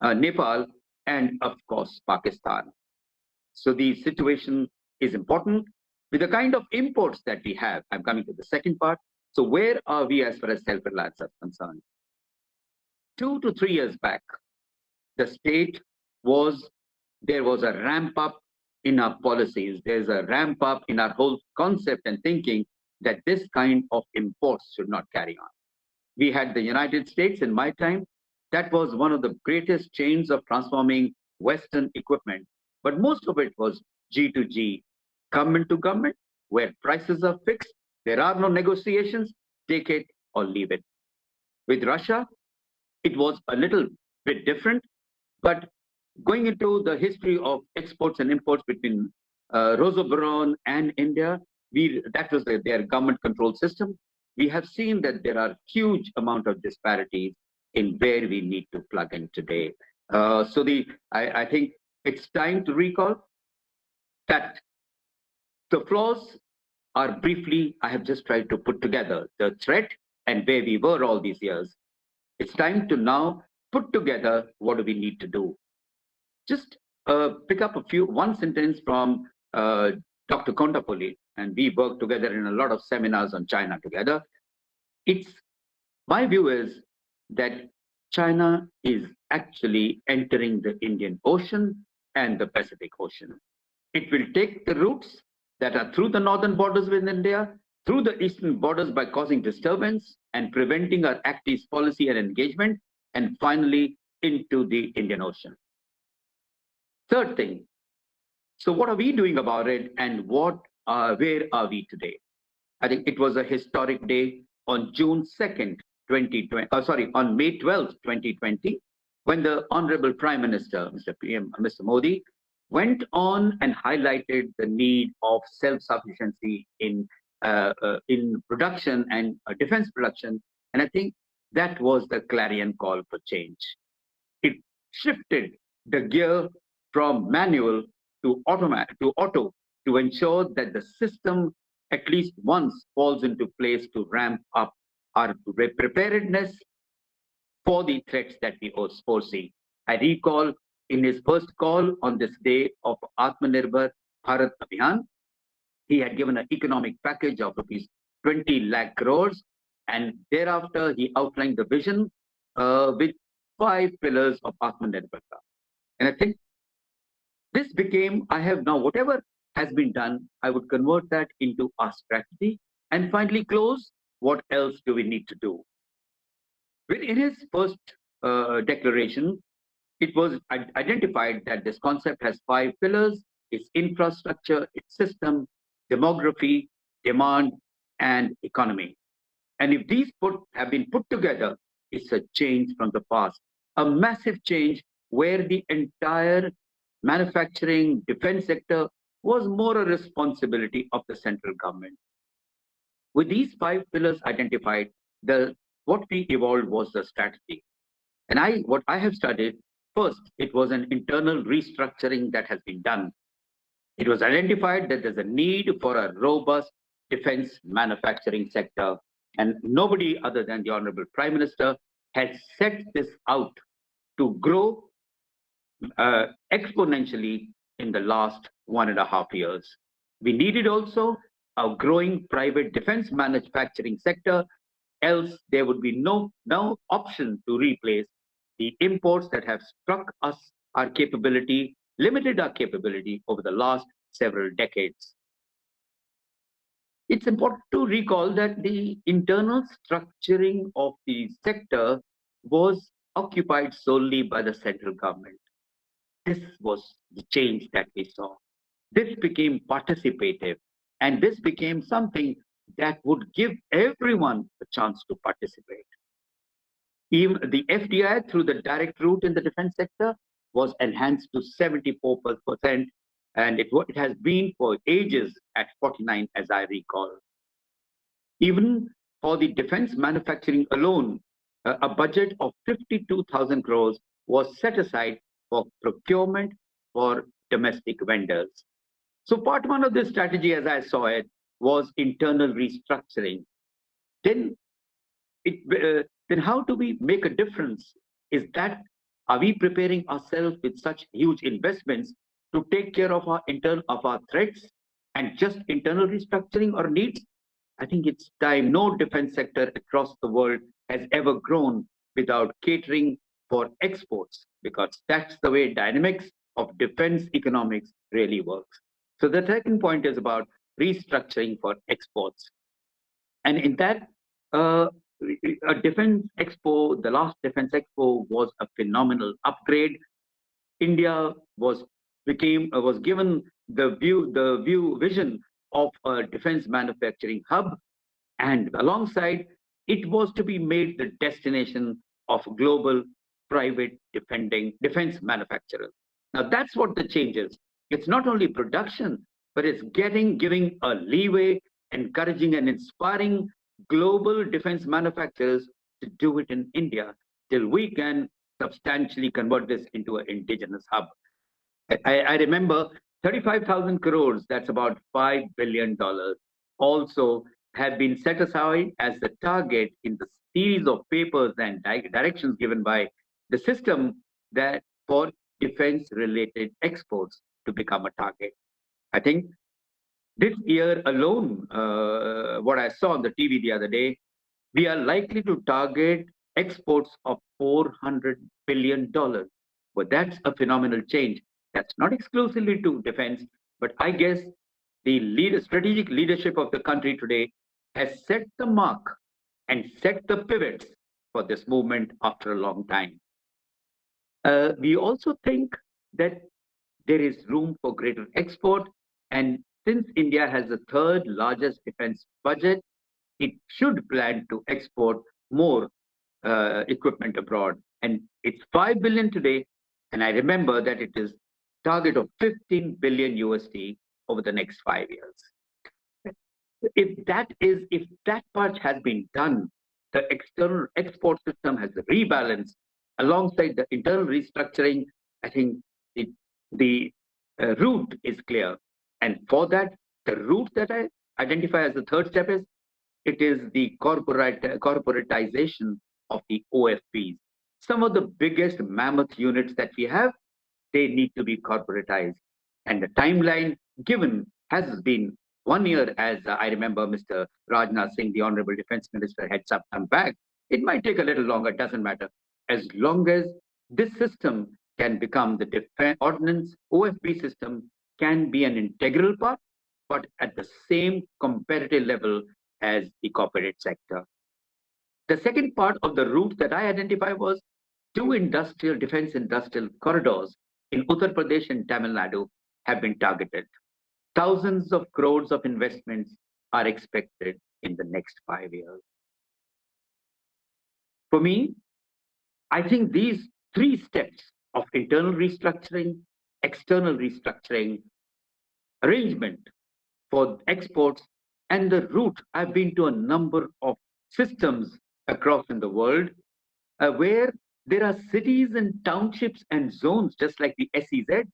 Nepal, and of course, Pakistan. So the situation is important. With the kind of imports that we have, I'm coming to the second part. So where are we as far as self-reliance is concerned? 2 to 3 years back, the state there was a ramp up in our policies. There's a ramp up in our whole concept and thinking that this kind of imports should not carry on. We had the United States in my time That was one of the greatest chains of transforming Western equipment. But most of it was G to G, government to government, where prices are fixed. There are no negotiations. Take it or leave it. With Russia, it was a little bit different, but going into the history of exports and imports between Roosevelt and India, that was their government control system. We have seen that there are huge amount of disparities in where we need to plug in today. I think it's time to recall that the flaws are briefly, I have just tried to put together the threat and where we were all these years. It's time to now put together what do we need to do. Just pick up one sentence from Dr. Kontapalli, and we work together in a lot of seminars on China together. My view is that China is actually entering the Indian Ocean and the Pacific Ocean. It will take the routes that are through the northern borders with India, through the eastern borders by causing disturbance and preventing our active policy and engagement, and finally into the Indian Ocean. Third thing, so what are we doing about it, and where are we today? I think it was a historic day on June 2nd, 2020, on May 12th, 2020, when the Honorable Prime Minister, Mr. Modi, went on and highlighted the need of self-sufficiency in production and defense production. And I think that was the clarion call for change. It shifted the gear from manual to auto to ensure that the system at least once falls into place to ramp up our preparedness for the threats that we foresee. I recall in his first call on this day of Atmanirbhar Bharat Abhiyan, he had given an economic package of rupees 20 lakh crores, and thereafter he outlined the vision with 5 pillars of Atmanirbharta. And I think this became, I have now, whatever has been done, I would convert that into our strategy and finally close, what else do we need to do? In his first declaration, it was identified that this concept has 5 pillars: its infrastructure, its system, demography, demand, and economy. And if these have been put together, it's a change from the past, a massive change where the entire manufacturing defense sector was more a responsibility of the central government. With these 5 pillars identified, what we evolved was the strategy. And what I have studied, first, it was an internal restructuring that has been done. It was identified that there's a need for a robust defense manufacturing sector, and nobody other than the Honorable Prime Minister has set this out to grow exponentially in the last 1.5 years. We needed also a growing private defense manufacturing sector, else there would be no option to replace the imports that have struck us, our capability, limited our capability over the last several decades. It's important to recall that the internal structuring of the sector was occupied solely by the central government. This was the change that we saw. This became participative, and this became something that would give everyone a chance to participate. Even the FDI through the direct route in the defense sector was enhanced to 74%, and it has been for ages at 49%, as I recall. Even for the defense manufacturing alone, a budget of 52,000 crores was set aside for procurement for domestic vendors. So part 1 of this strategy, as I saw it, was internal restructuring. Then how do we make a difference? Are we preparing ourselves with such huge investments to take care of our threats and just internal restructuring or needs? I think it's time. No defense sector across the world has ever grown without catering for exports, because that's the way dynamics of defense economics really works. So the second point is about restructuring for exports. And in that, a defense expo, the last defense expo was a phenomenal upgrade. India was given the vision of a defense manufacturing hub, and alongside it was to be made the destination of global private defense manufacturers. Now that's what the change is. It's not only production, but it's giving a leeway, encouraging and inspiring global defense manufacturers to do it in India till we can substantially convert this into an indigenous hub. I remember 35,000 crores, that's about $5 billion, also have been set aside as the target in the series of papers and directions given by the system that for defense-related exports to become a target. I think this year alone, what I saw on the TV the other day, we are likely to target exports of $400 billion. But that's a phenomenal change. That's not exclusively to defense, but I guess the strategic leadership of the country today has set the mark and set the pivots for this movement after a long time. We also think that there is room for greater export, and since India has the third largest defense budget, it should plan to export more equipment abroad. And it's 5 billion today, and I remember that it is target of 15 billion USD over the next 5 years. If that part has been done, the external export system has rebalanced alongside the internal restructuring. I think the route is clear, and for that, the route that I identify as the third step is the corporatization of the OFPs. Some of the biggest mammoth units that we have, they need to be corporatized, and the timeline given has been 1 year, as I remember Mr. Rajnath Singh, the Honorable Defense Minister, had come back. It might take a little longer, doesn't matter. As long as this system can become the defense ordnance OFP system can be an integral part, but at the same competitive level as the corporate sector. The second part of the route that I identified was 2 defense industrial corridors in Uttar Pradesh and Tamil Nadu have been targeted. Thousands of crores of investments are expected in the next 5 years. For me, I think these 3 steps of internal restructuring, external restructuring, arrangement for exports, and the route. I've been to a number of systems across in the world where there are cities and townships and zones, just like the SEZ,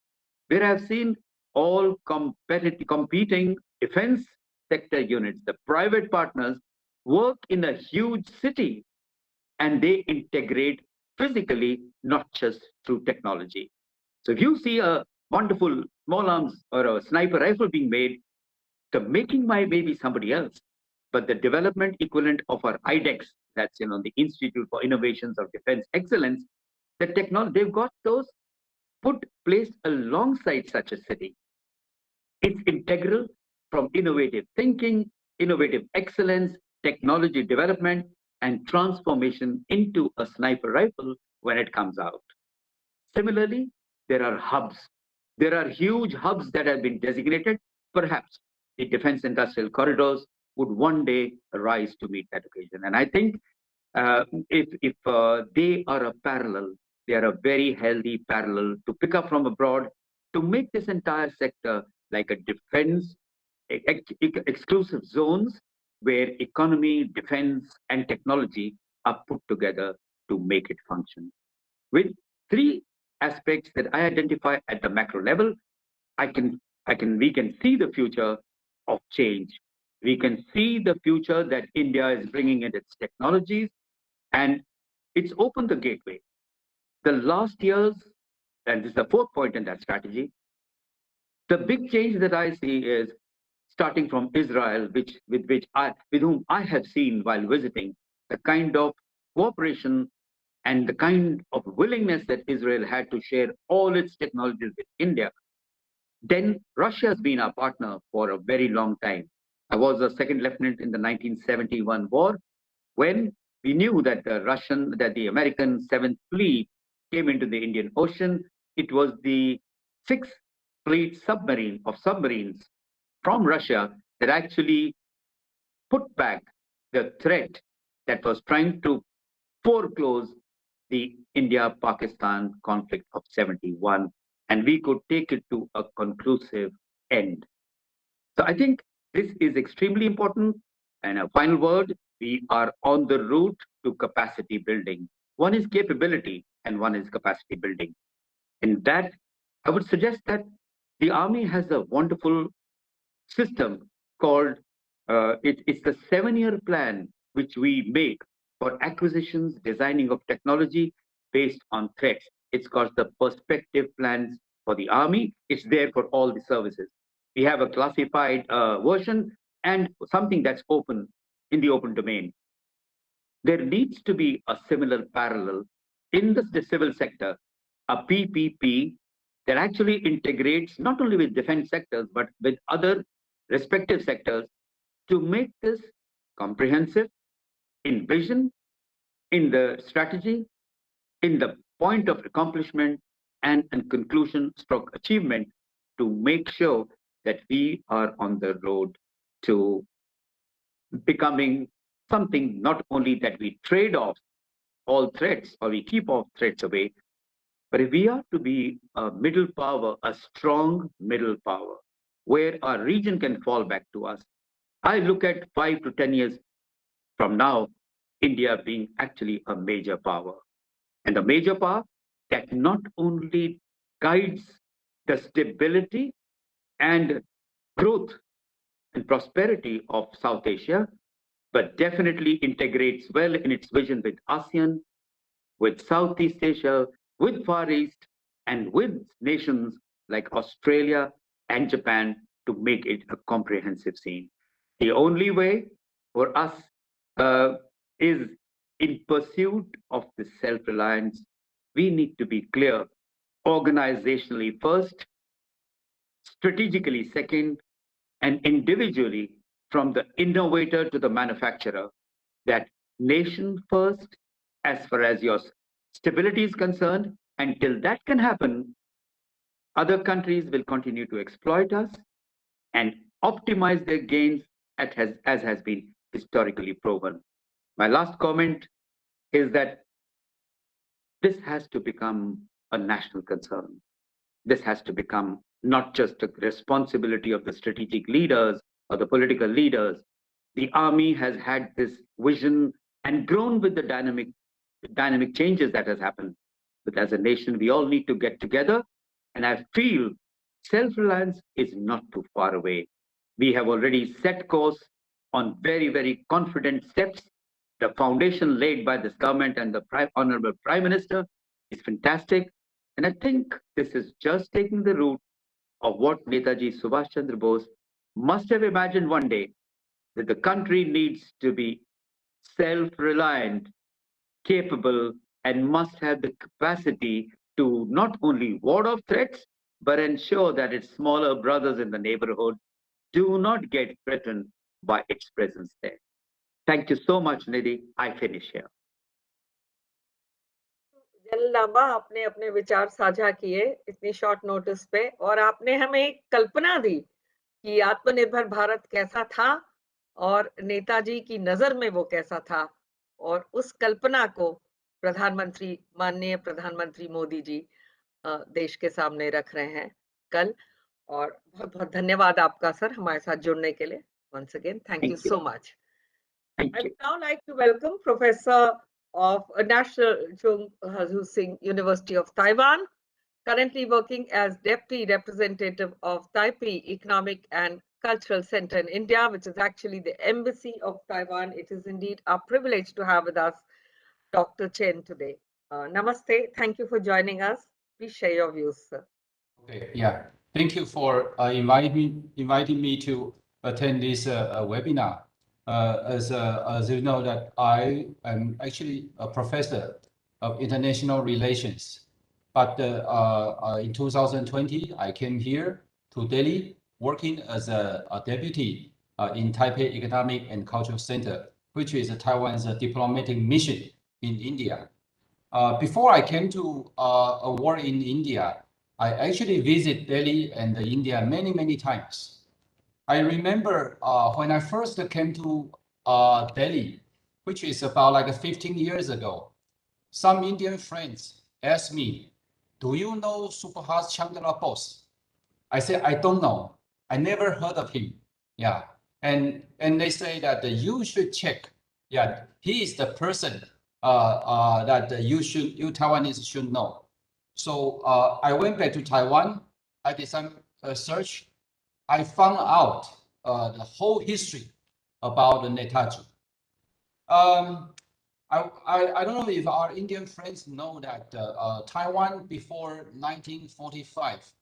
where I've seen all competing defense sector units, the private partners, work in a huge city, and they integrate physically, not just through technology. So if you see a wonderful small arms or a sniper rifle being made, the making may be somebody else, but the development equivalent of our IDEX, that's the Institute for Innovations of Defense Excellence, the technology, they've got those placed alongside such a city. It's integral from innovative thinking, innovative excellence, technology development, and transformation into a sniper rifle when it comes out. Similarly, there are hubs. There are huge hubs that have been designated. Perhaps the defense industrial corridors would one day arise to meet that occasion. And I think if they are a parallel, they are a very healthy parallel to pick up from abroad to make this entire sector like a defense exclusive zones where economy, defense, and technology are put together to make it function. With 3 aspects that I identify at the macro level, we can see the future of change. We can see the future that India is bringing in its technologies, and it's opened the gateway. The last years, and this is the 4th point in that strategy, the big change that I see is starting from Israel, with whom I have seen while visiting, the kind of cooperation and the kind of willingness that Israel had to share all its technologies with India. Then Russia has been our partner for a very long time. I was a second lieutenant in the 1971 war when we knew that the American 7th Fleet came into the Indian Ocean. It was the 6th Fleet submarines from Russia that actually put back the threat that was trying to foreclose the India-Pakistan conflict of 71, and we could take it to a conclusive end. So I think this is extremely important. And a final word, we are on the route to capacity building. One is capability and one is capacity building. In that, I would suggest that the Army has a wonderful system called, it's the 7-year plan which we make for acquisitions, designing of technology based on threats. It's called the perspective plans for the Army. It's there for all the services. We have a classified version and something that's open in the open domain. There needs to be a similar parallel in the civil sector, a PPP that actually integrates not only with defense sectors, but with other respective sectors to make this comprehensive in vision, in the strategy, in the point of accomplishment, and in conclusion stroke achievement, to make sure that we are on the road to becoming something not only that we trade off all threats or we keep all threats away, but if we are to be a middle power, a strong middle power, where our region can fall back to us. I look at 5 to 10 years from now, India being actually a major power. And a major power that not only guides the stability and growth and prosperity of South Asia, but definitely integrates well in its vision with ASEAN, with Southeast Asia, with Far East, and with nations like Australia and Japan to make it a comprehensive scene. The only way for us is in pursuit of the self-reliance. We need to be clear, organizationally first, strategically second, and individually from the innovator to the manufacturer, that nation first as far as your stability is concerned. Until that can happen, other countries will continue to exploit us and optimize their gains as has been historically proven. My last comment is that this has to become a national concern. This has to become not just a responsibility of the strategic leaders or the political leaders. The Army has had this vision and grown with the dynamic changes that has happened. But as a nation, we all need to get together. And I feel self-reliance is not too far away. We have already set course on very, very confident steps. The foundation laid by this government and the Honorable Prime Minister is fantastic. And I think this is just taking the route of what Netaji Subhash Chandra Bose must have imagined one day, that the country needs to be self-reliant, capable, and must have the capacity to not only ward off threats, but ensure that its smaller brothers in the neighborhood do not get threatened by its presence there. Thank you so much, Nidhi. I finish here. General Lamba, आपने अपने विचार साझा किए इतनी short notice पे, और आपने हमें एक कल्पना दी कि आत्मनिर्भर भारत कैसा था और नेताजी की नजर में वो कैसा था, और उस कल्पना को प्रधानमंत्री, माननीय प्रधानमंत्री मोदी जी देश के सामने रख रहे हैं कल। और बहुत बहुत धन्यवाद आपका सर हमारे साथ जुड़ने के लिए। Once again, thank you so much. I would now like to welcome Professor of National Chung Hazu Singh University of Taiwan, currently working as Deputy Representative of Taipei Economic and Cultural Center in India, which is actually the Embassy of Taiwan. It is indeed our privilege to have with us Dr. Chen today. Namaste. Thank you for joining us. Please share your views, sir. Okay, yeah. Thank you for inviting me to attend this webinar. As you know, that I am actually a professor of international relations. But in 2020, I came here to Delhi, working as a deputy in Taipei Economic and Cultural Center, which is Taiwan's diplomatic mission in India. Before I came to a war in India, I actually visited Delhi and India many, many times. I remember when I first came to Delhi, which is about like 15 years ago, some Indian friends asked me, "Do you know Subhas Chandra Bose?" I said, "I don't know. I never heard of him." Yeah, and they say that you should check. Yeah, he is the person that you Taiwanese should know. So I went back to Taiwan. I did some search. I found out the whole history about the Netaji. I don't know if our Indian friends know that Taiwan before 1945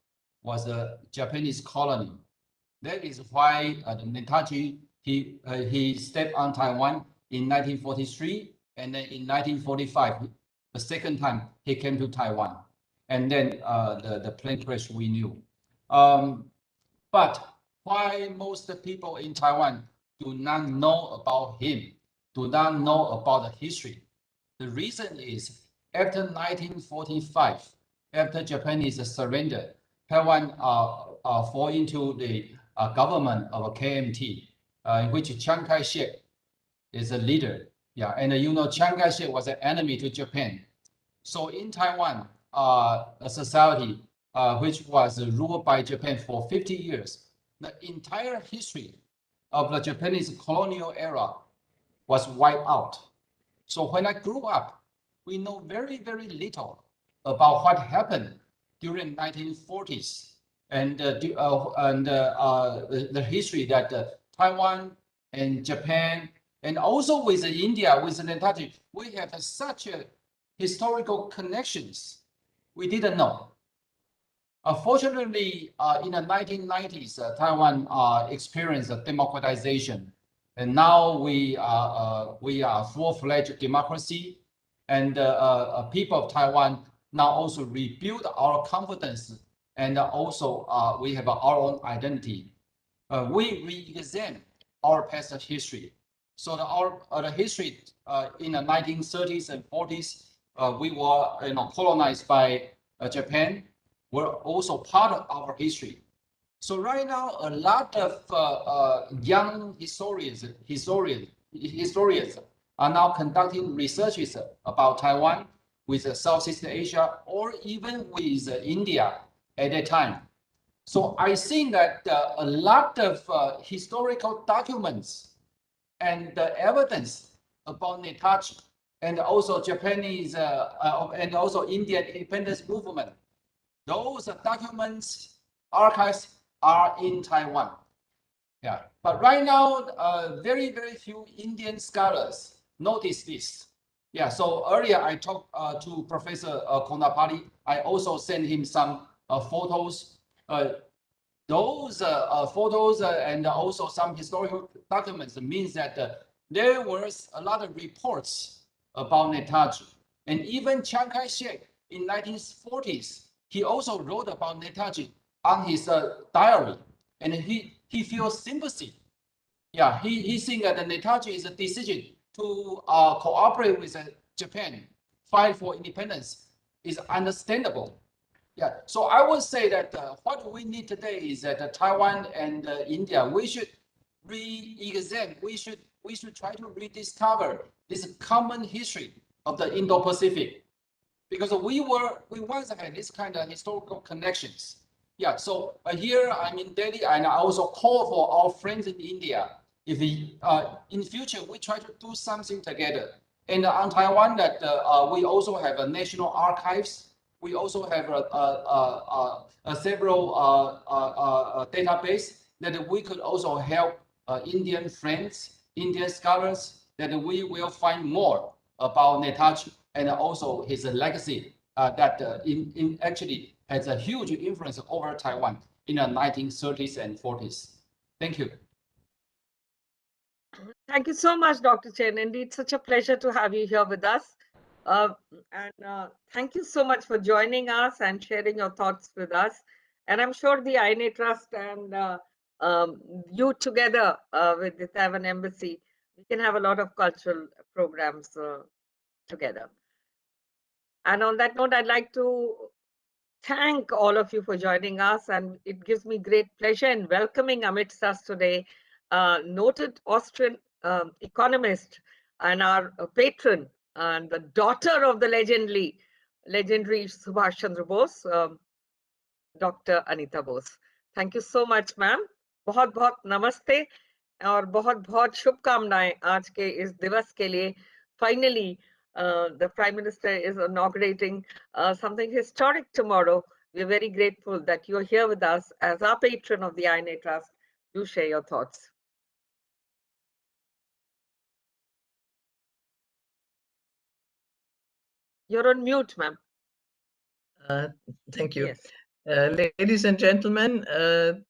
was a Japanese colony. That is why the Netaji he stepped on Taiwan in 1943, and then in 1945, the second time he came to Taiwan, and then the plane crash we knew. But why most people in Taiwan do not know about him, do not know about the history? The reason is after 1945, after Japanese surrender, Taiwan fall into the government of KMT, in which Chiang Kai-shek is a leader. Yeah, and you know Chiang Kai-shek was an enemy to Japan. So in Taiwan, a society which was ruled by Japan for 50 years, the entire history of the Japanese colonial era was wiped out. So when I grew up, we know very, very little about what happened during 1940s and the history that Taiwan and Japan and also with India, with Netaji, we have such a historical connections we didn't know. Fortunately, in the 1990s, Taiwan experienced a democratization, and now we are full-fledged democracy, and people of Taiwan now also rebuild our confidence, and also we have our own identity. We re-examine our past history. So the history in the 1930s and 40s, we were colonized by Japan. Were also part of our history. So right now, a lot of young historians are now conducting researches about Taiwan with Southeast Asia or even with India at that time. So I think that a lot of historical documents and the evidence about Netaji and also Japanese and also Indian independence movement, those documents, archives are in Taiwan. Yeah, but right now, very, very few Indian scholars notice this. Yeah, so earlier I talked to Professor Konapali. I also sent him some photos. Those photos and also some historical documents means that there was a lot of reports about Netaji. And even Chiang Kai-shek in 1940s, he also wrote about Netaji on his diary, and he feels sympathy. Yeah, he thinks that the Netaji is a decision to cooperate with Japan, fight for independence is understandable. Yeah, so I would say that what we need today is that Taiwan and India, we should re-examine, we should try to rediscover this common history of the Indo-Pacific, because we once had this kind of historical connections. Yeah, so here I'm in Delhi, and I also call for our friends in India. If we, in the future, we try to do something together. And on Taiwan, that we also have a national archives. We also have several database that we could also help Indian friends, Indian scholars, that we will find more about Netaji and also his legacy that actually has a huge influence over Taiwan in the 1930s and 40s. Thank you. Thank you so much, Dr. Chen. Indeed, such a pleasure to have you here with us. Thank you so much for joining us and sharing your thoughts with us. And I'm sure the INA Trust and you together with the Taiwan Embassy We can have a lot of cultural programs together. And on that note, I'd like to thank all of you for joining us, and it gives me great pleasure in welcoming amidst us today, noted Austrian economist and our patron and the daughter of the legendary Subhash Chandra Bose, Dr. Anita Bose. Thank you so much, ma'am. बहुत बहुत नमस्ते और बहुत बहुत शुभकामनाएं आज के इस दिवस के लिए. Finally, the Prime Minister is inaugurating something historic tomorrow. We're very grateful that you're here with us as our patron of the INA Trust. Do share your thoughts. You're on mute, ma'am. Thank you. Yes. Ladies and gentlemen,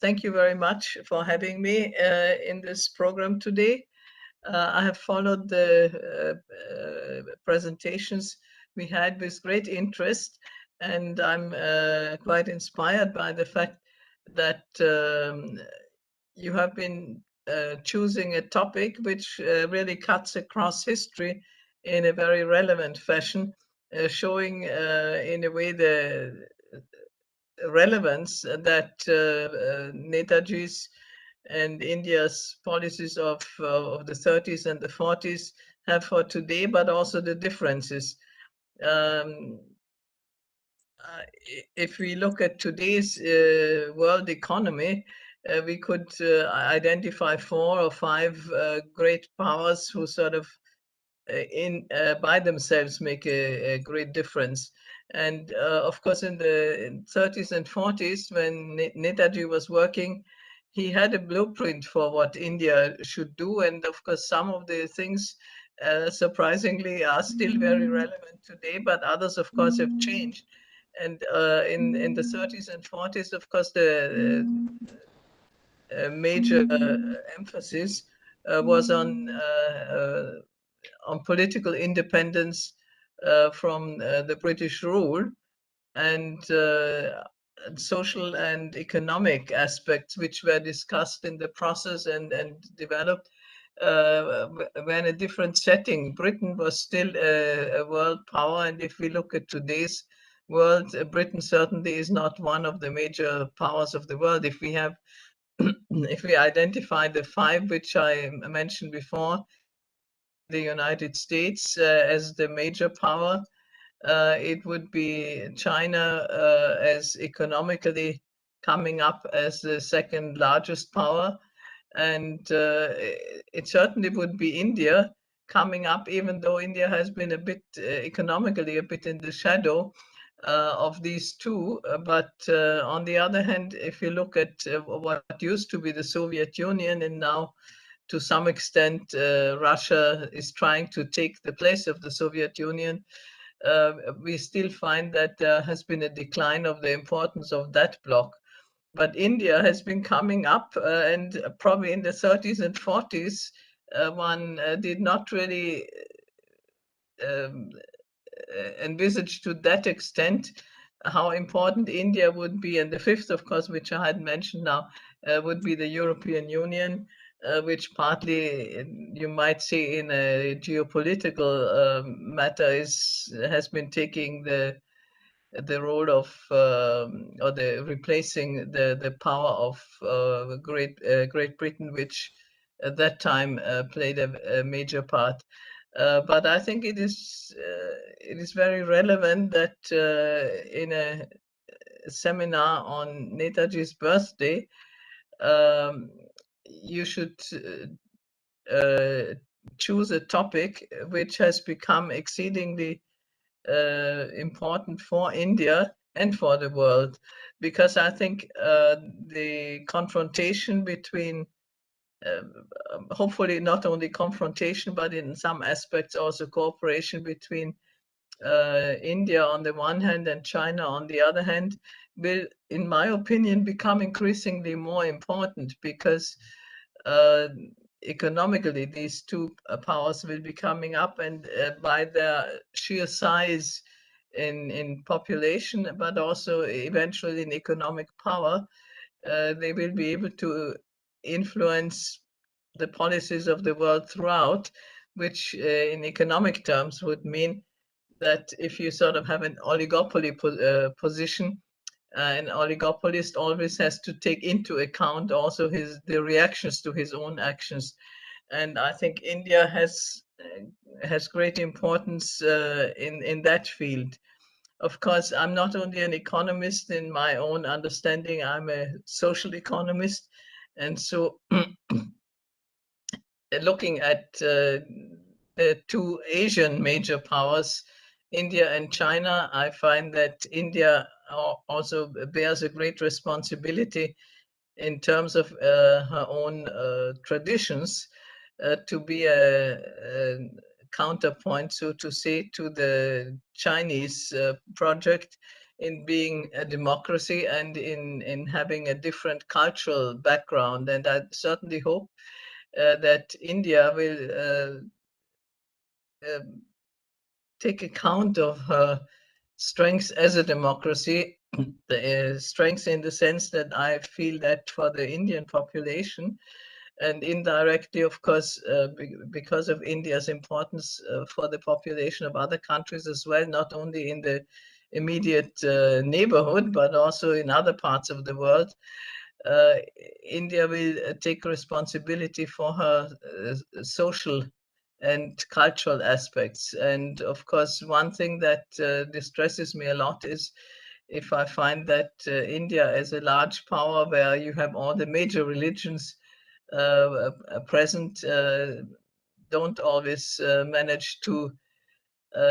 thank you very much for having me in this program today. I have followed the presentations we had with great interest, and I'm quite inspired by the fact that you have been choosing a topic which really cuts across history in a very relevant fashion, showing in a way the relevance that Netaji's and India's policies of the 30s and the 40s have for today, but also the differences. If we look at today's world economy, we could identify 4 or 5 great powers who sort of by themselves make a great difference. And of course, in the 30s and 40s, when Netaji was working, he had a blueprint for what India should do. And of course, some of the things surprisingly are still very relevant today, but others, of course, have changed. And in the 30s and 40s, of course, the major emphasis was on political independence from the British rule, and social and economic aspects which were discussed in the process and developed when a different setting. Britain was still a world power, and if we look at today's world, Britain certainly is not one of the major powers of the world. If we have if we identify the 5 which I mentioned before, the United States as the major power, it would be China as economically coming up as the second largest power, and it certainly would be India coming up, even though India has been a bit economically a bit in the shadow of these two. But on the other hand, if you look at what used to be the Soviet Union, and now to some extent Russia is trying to take the place of the Soviet Union, we still find that there has been a decline of the importance of that bloc. But India has been coming up, and probably in the 30s and 40s, one did not really envisage to that extent how important India would be. And the 5th, of course, which I had mentioned now, would be the European Union, which partly you might say in a geopolitical matter has been taking the role of or the replacing the power of Great Britain, which at that time played a major part. But I think it is very relevant that in a seminar on Netaji's birthday, you should choose a topic which has become exceedingly important for India and for the world, because I think the confrontation between hopefully not only confrontation, but in some aspects also cooperation between India on the one hand and China on the other hand will, in my opinion, become increasingly more important, because economically these two powers will be coming up, and by their sheer size in population, but also eventually in economic power, they will be able to influence the policies of the world throughout, which in economic terms would mean that if you sort of have an oligopoly position, an oligopolist always has to take into account also the reactions to his own actions. And I think India has great importance in that field. Of course, I'm not only an economist in my own understanding, I'm a social economist. And so looking at the two Asian major powers, India and China, I find that India also bears a great responsibility in terms of her own traditions to be a counterpoint, so to say, to the Chinese project in being a democracy and in having a different cultural background. And I certainly hope that India will take account of her strengths as a democracy, the strengths in the sense that I feel that for the Indian population, and indirectly, of course, because of India's importance for the population of other countries as well, not only in the immediate neighborhood, but also in other parts of the world. India will take responsibility for her social and cultural aspects. And of course, one thing that distresses me a lot is if I find that India as a large power where you have all the major religions present don't always manage to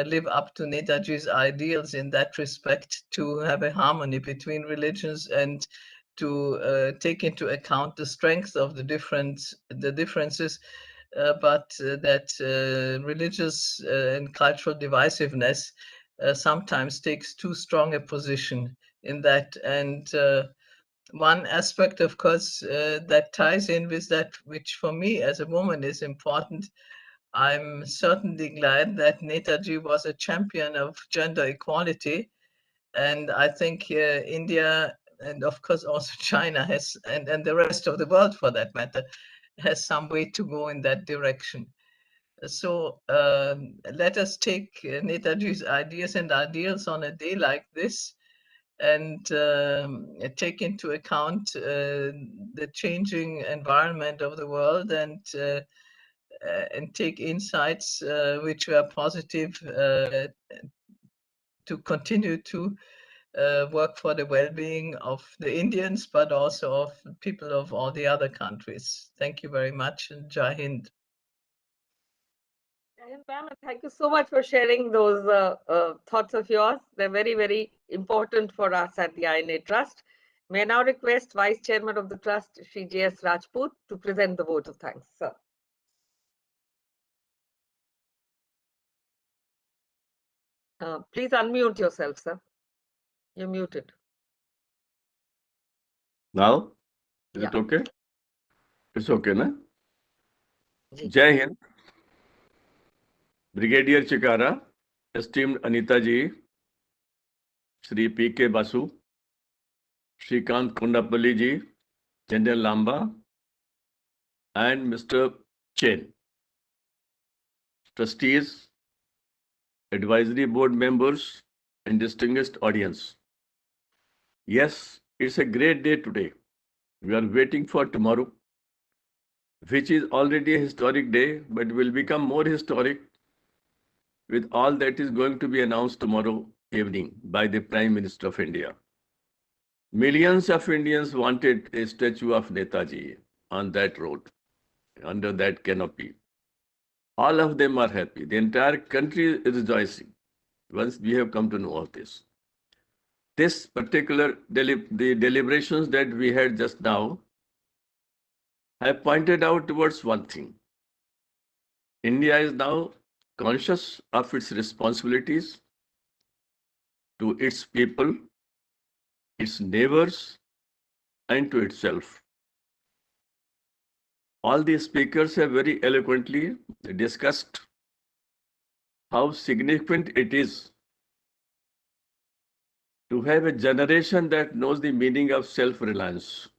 live up to Netaji's ideals in that respect, to have a harmony between religions and to take into account the strength of the differences, but that religious and cultural divisiveness sometimes takes too strong a position in that. And one aspect, of course, that ties in with that, which for me as a woman is important. I'm certainly glad that Netaji was a champion of gender equality. And I think India, and of course also China has, and the rest of the world for that matter, has some way to go in that direction. So let us take Netaji's ideas and ideals on a day like this and take into account the changing environment of the world and take insights which were positive to continue to work for the well-being of the Indians, but also of people of all the other countries. Thank you very much, and Jai Hind. Ma'am, thank you so much for sharing those thoughts of yours. They're very, very important for us at the INA Trust. May I now request Vice Chairman of the Trust, Shri J.S. Rajput, to present the vote of thanks, sir. Please unmute yourself, sir. You're muted. Now, is it okay? It's okay, na? Jai Hind. Brigadier Chikara, esteemed Anita ji, Shri P.K. Basu, Shrikant Kondapalli ji, General Lamba, and Mr. Chen, trustees, advisory board members, and distinguished audience. Yes, it's a great day today. We are waiting for tomorrow, which is already a historic day, but will become more historic with all that is going to be announced tomorrow evening by the Prime Minister of India. Millions of Indians wanted a statue of Netaji on that road, under that canopy. All of them are happy. The entire country is rejoicing once we have come to know of this. This particular, the deliberations that we had just now have pointed out towards one thing. India is now conscious of its responsibilities to its people, its neighbors, and to itself. All the speakers have very eloquently discussed how significant it is to have a generation that knows the meaning of self-reliance,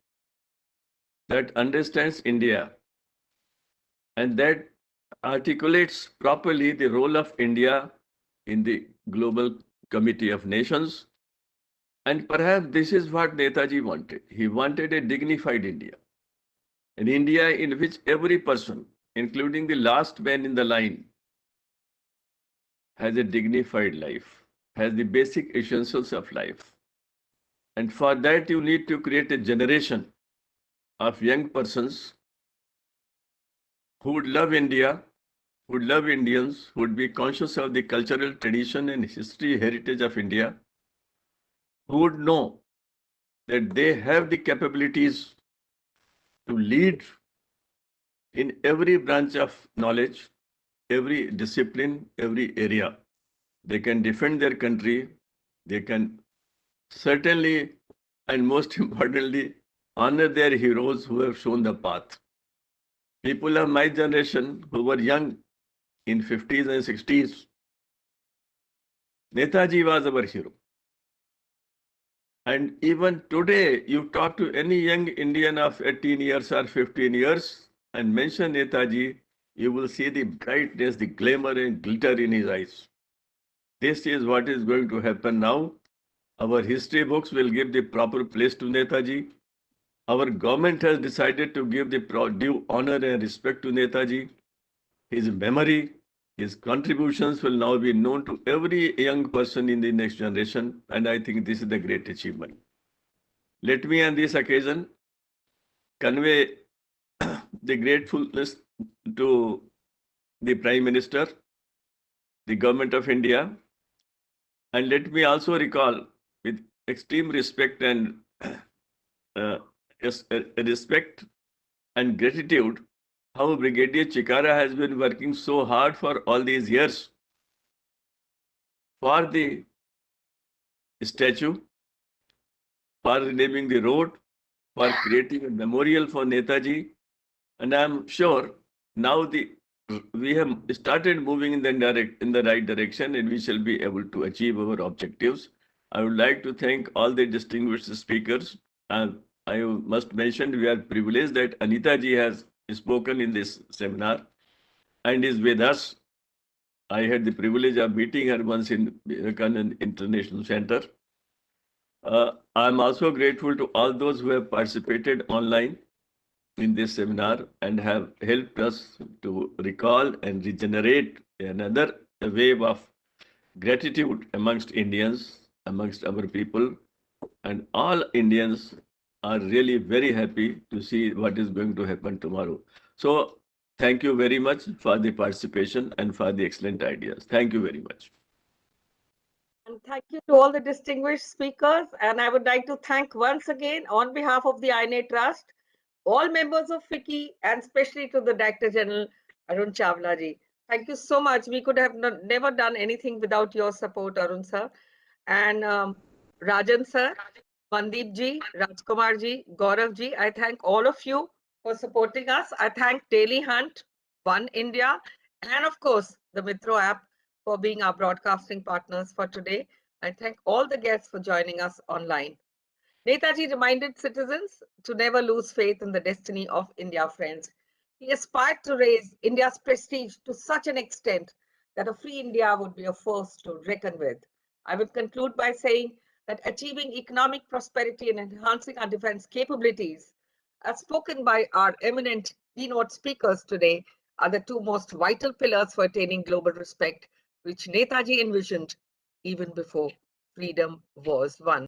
that understands India and that articulates properly the role of India in the global committee of nations. And perhaps this is what Netaji wanted. He wanted a dignified India, an India in which every person, including the last man in the line, has a dignified life, has the basic essentials of life. And for that, you need to create a generation of young persons who would love India, who would love Indians, who would be conscious of the cultural tradition and history heritage of India, who would know that they have the capabilities to lead in every branch of knowledge, every discipline, every area. They can defend their country. They can certainly, and most importantly, honor their heroes who have shown the path. People of my generation who were young in 50s and 60s, Netaji was our hero. And even today, you talk to any young Indian of 18 years or 15 years and mention Netaji, you will see the brightness, the glamour and glitter in his eyes. This is what is going to happen now. Our history books will give the proper place to Netaji. Our government has decided to give the due honor and respect to Netaji. His memory, his contributions will now be known to every young person in the next generation, and I think this is the great achievement. Let me on this occasion convey the gratefulness to the Prime Minister, the Government of India, and let me also recall with extreme respect and respect and gratitude how Brigadier Chikara has been working so hard for all these years for the statue, for renaming the road, for creating a memorial for Netaji. And I'm sure now we have started moving in the right direction, and we shall be able to achieve our objectives. I would like to thank all the distinguished speakers. And I must mention we are privileged that Anita ji has spoken in this seminar and is with us. I had the privilege of meeting her once in Vivekananda International Center. I'm also grateful to all those who have participated online in this seminar and have helped us to recall and regenerate another wave of gratitude amongst Indians, amongst our people, and all Indians are really very happy to see what is going to happen tomorrow. So thank you very much for the participation and for the excellent ideas. Thank you very much. And thank you to all the distinguished speakers. And I would like to thank once again on behalf of the INA Trust, all members of FICCI, and especially to the Director General Arun Chawla ji. Thank you so much. We could have never done anything without your support, Arun sir. And Rajan sir, Mandeep ji, Rajkumar ji, Gaurav ji, I thank all of you for supporting us. I thank Daily Hunt, One India, and of course, the Mitro app for being our broadcasting partners for today. I thank all the guests for joining us online. Netaji reminded citizens to never lose faith in the destiny of India, friends. He aspired to raise India's prestige to such an extent that a free India would be a force to reckon with. I will conclude by saying that achieving economic prosperity and enhancing our defense capabilities, as spoken by our eminent keynote speakers today, are the two most vital pillars for attaining global respect, which Netaji envisioned even before freedom was won.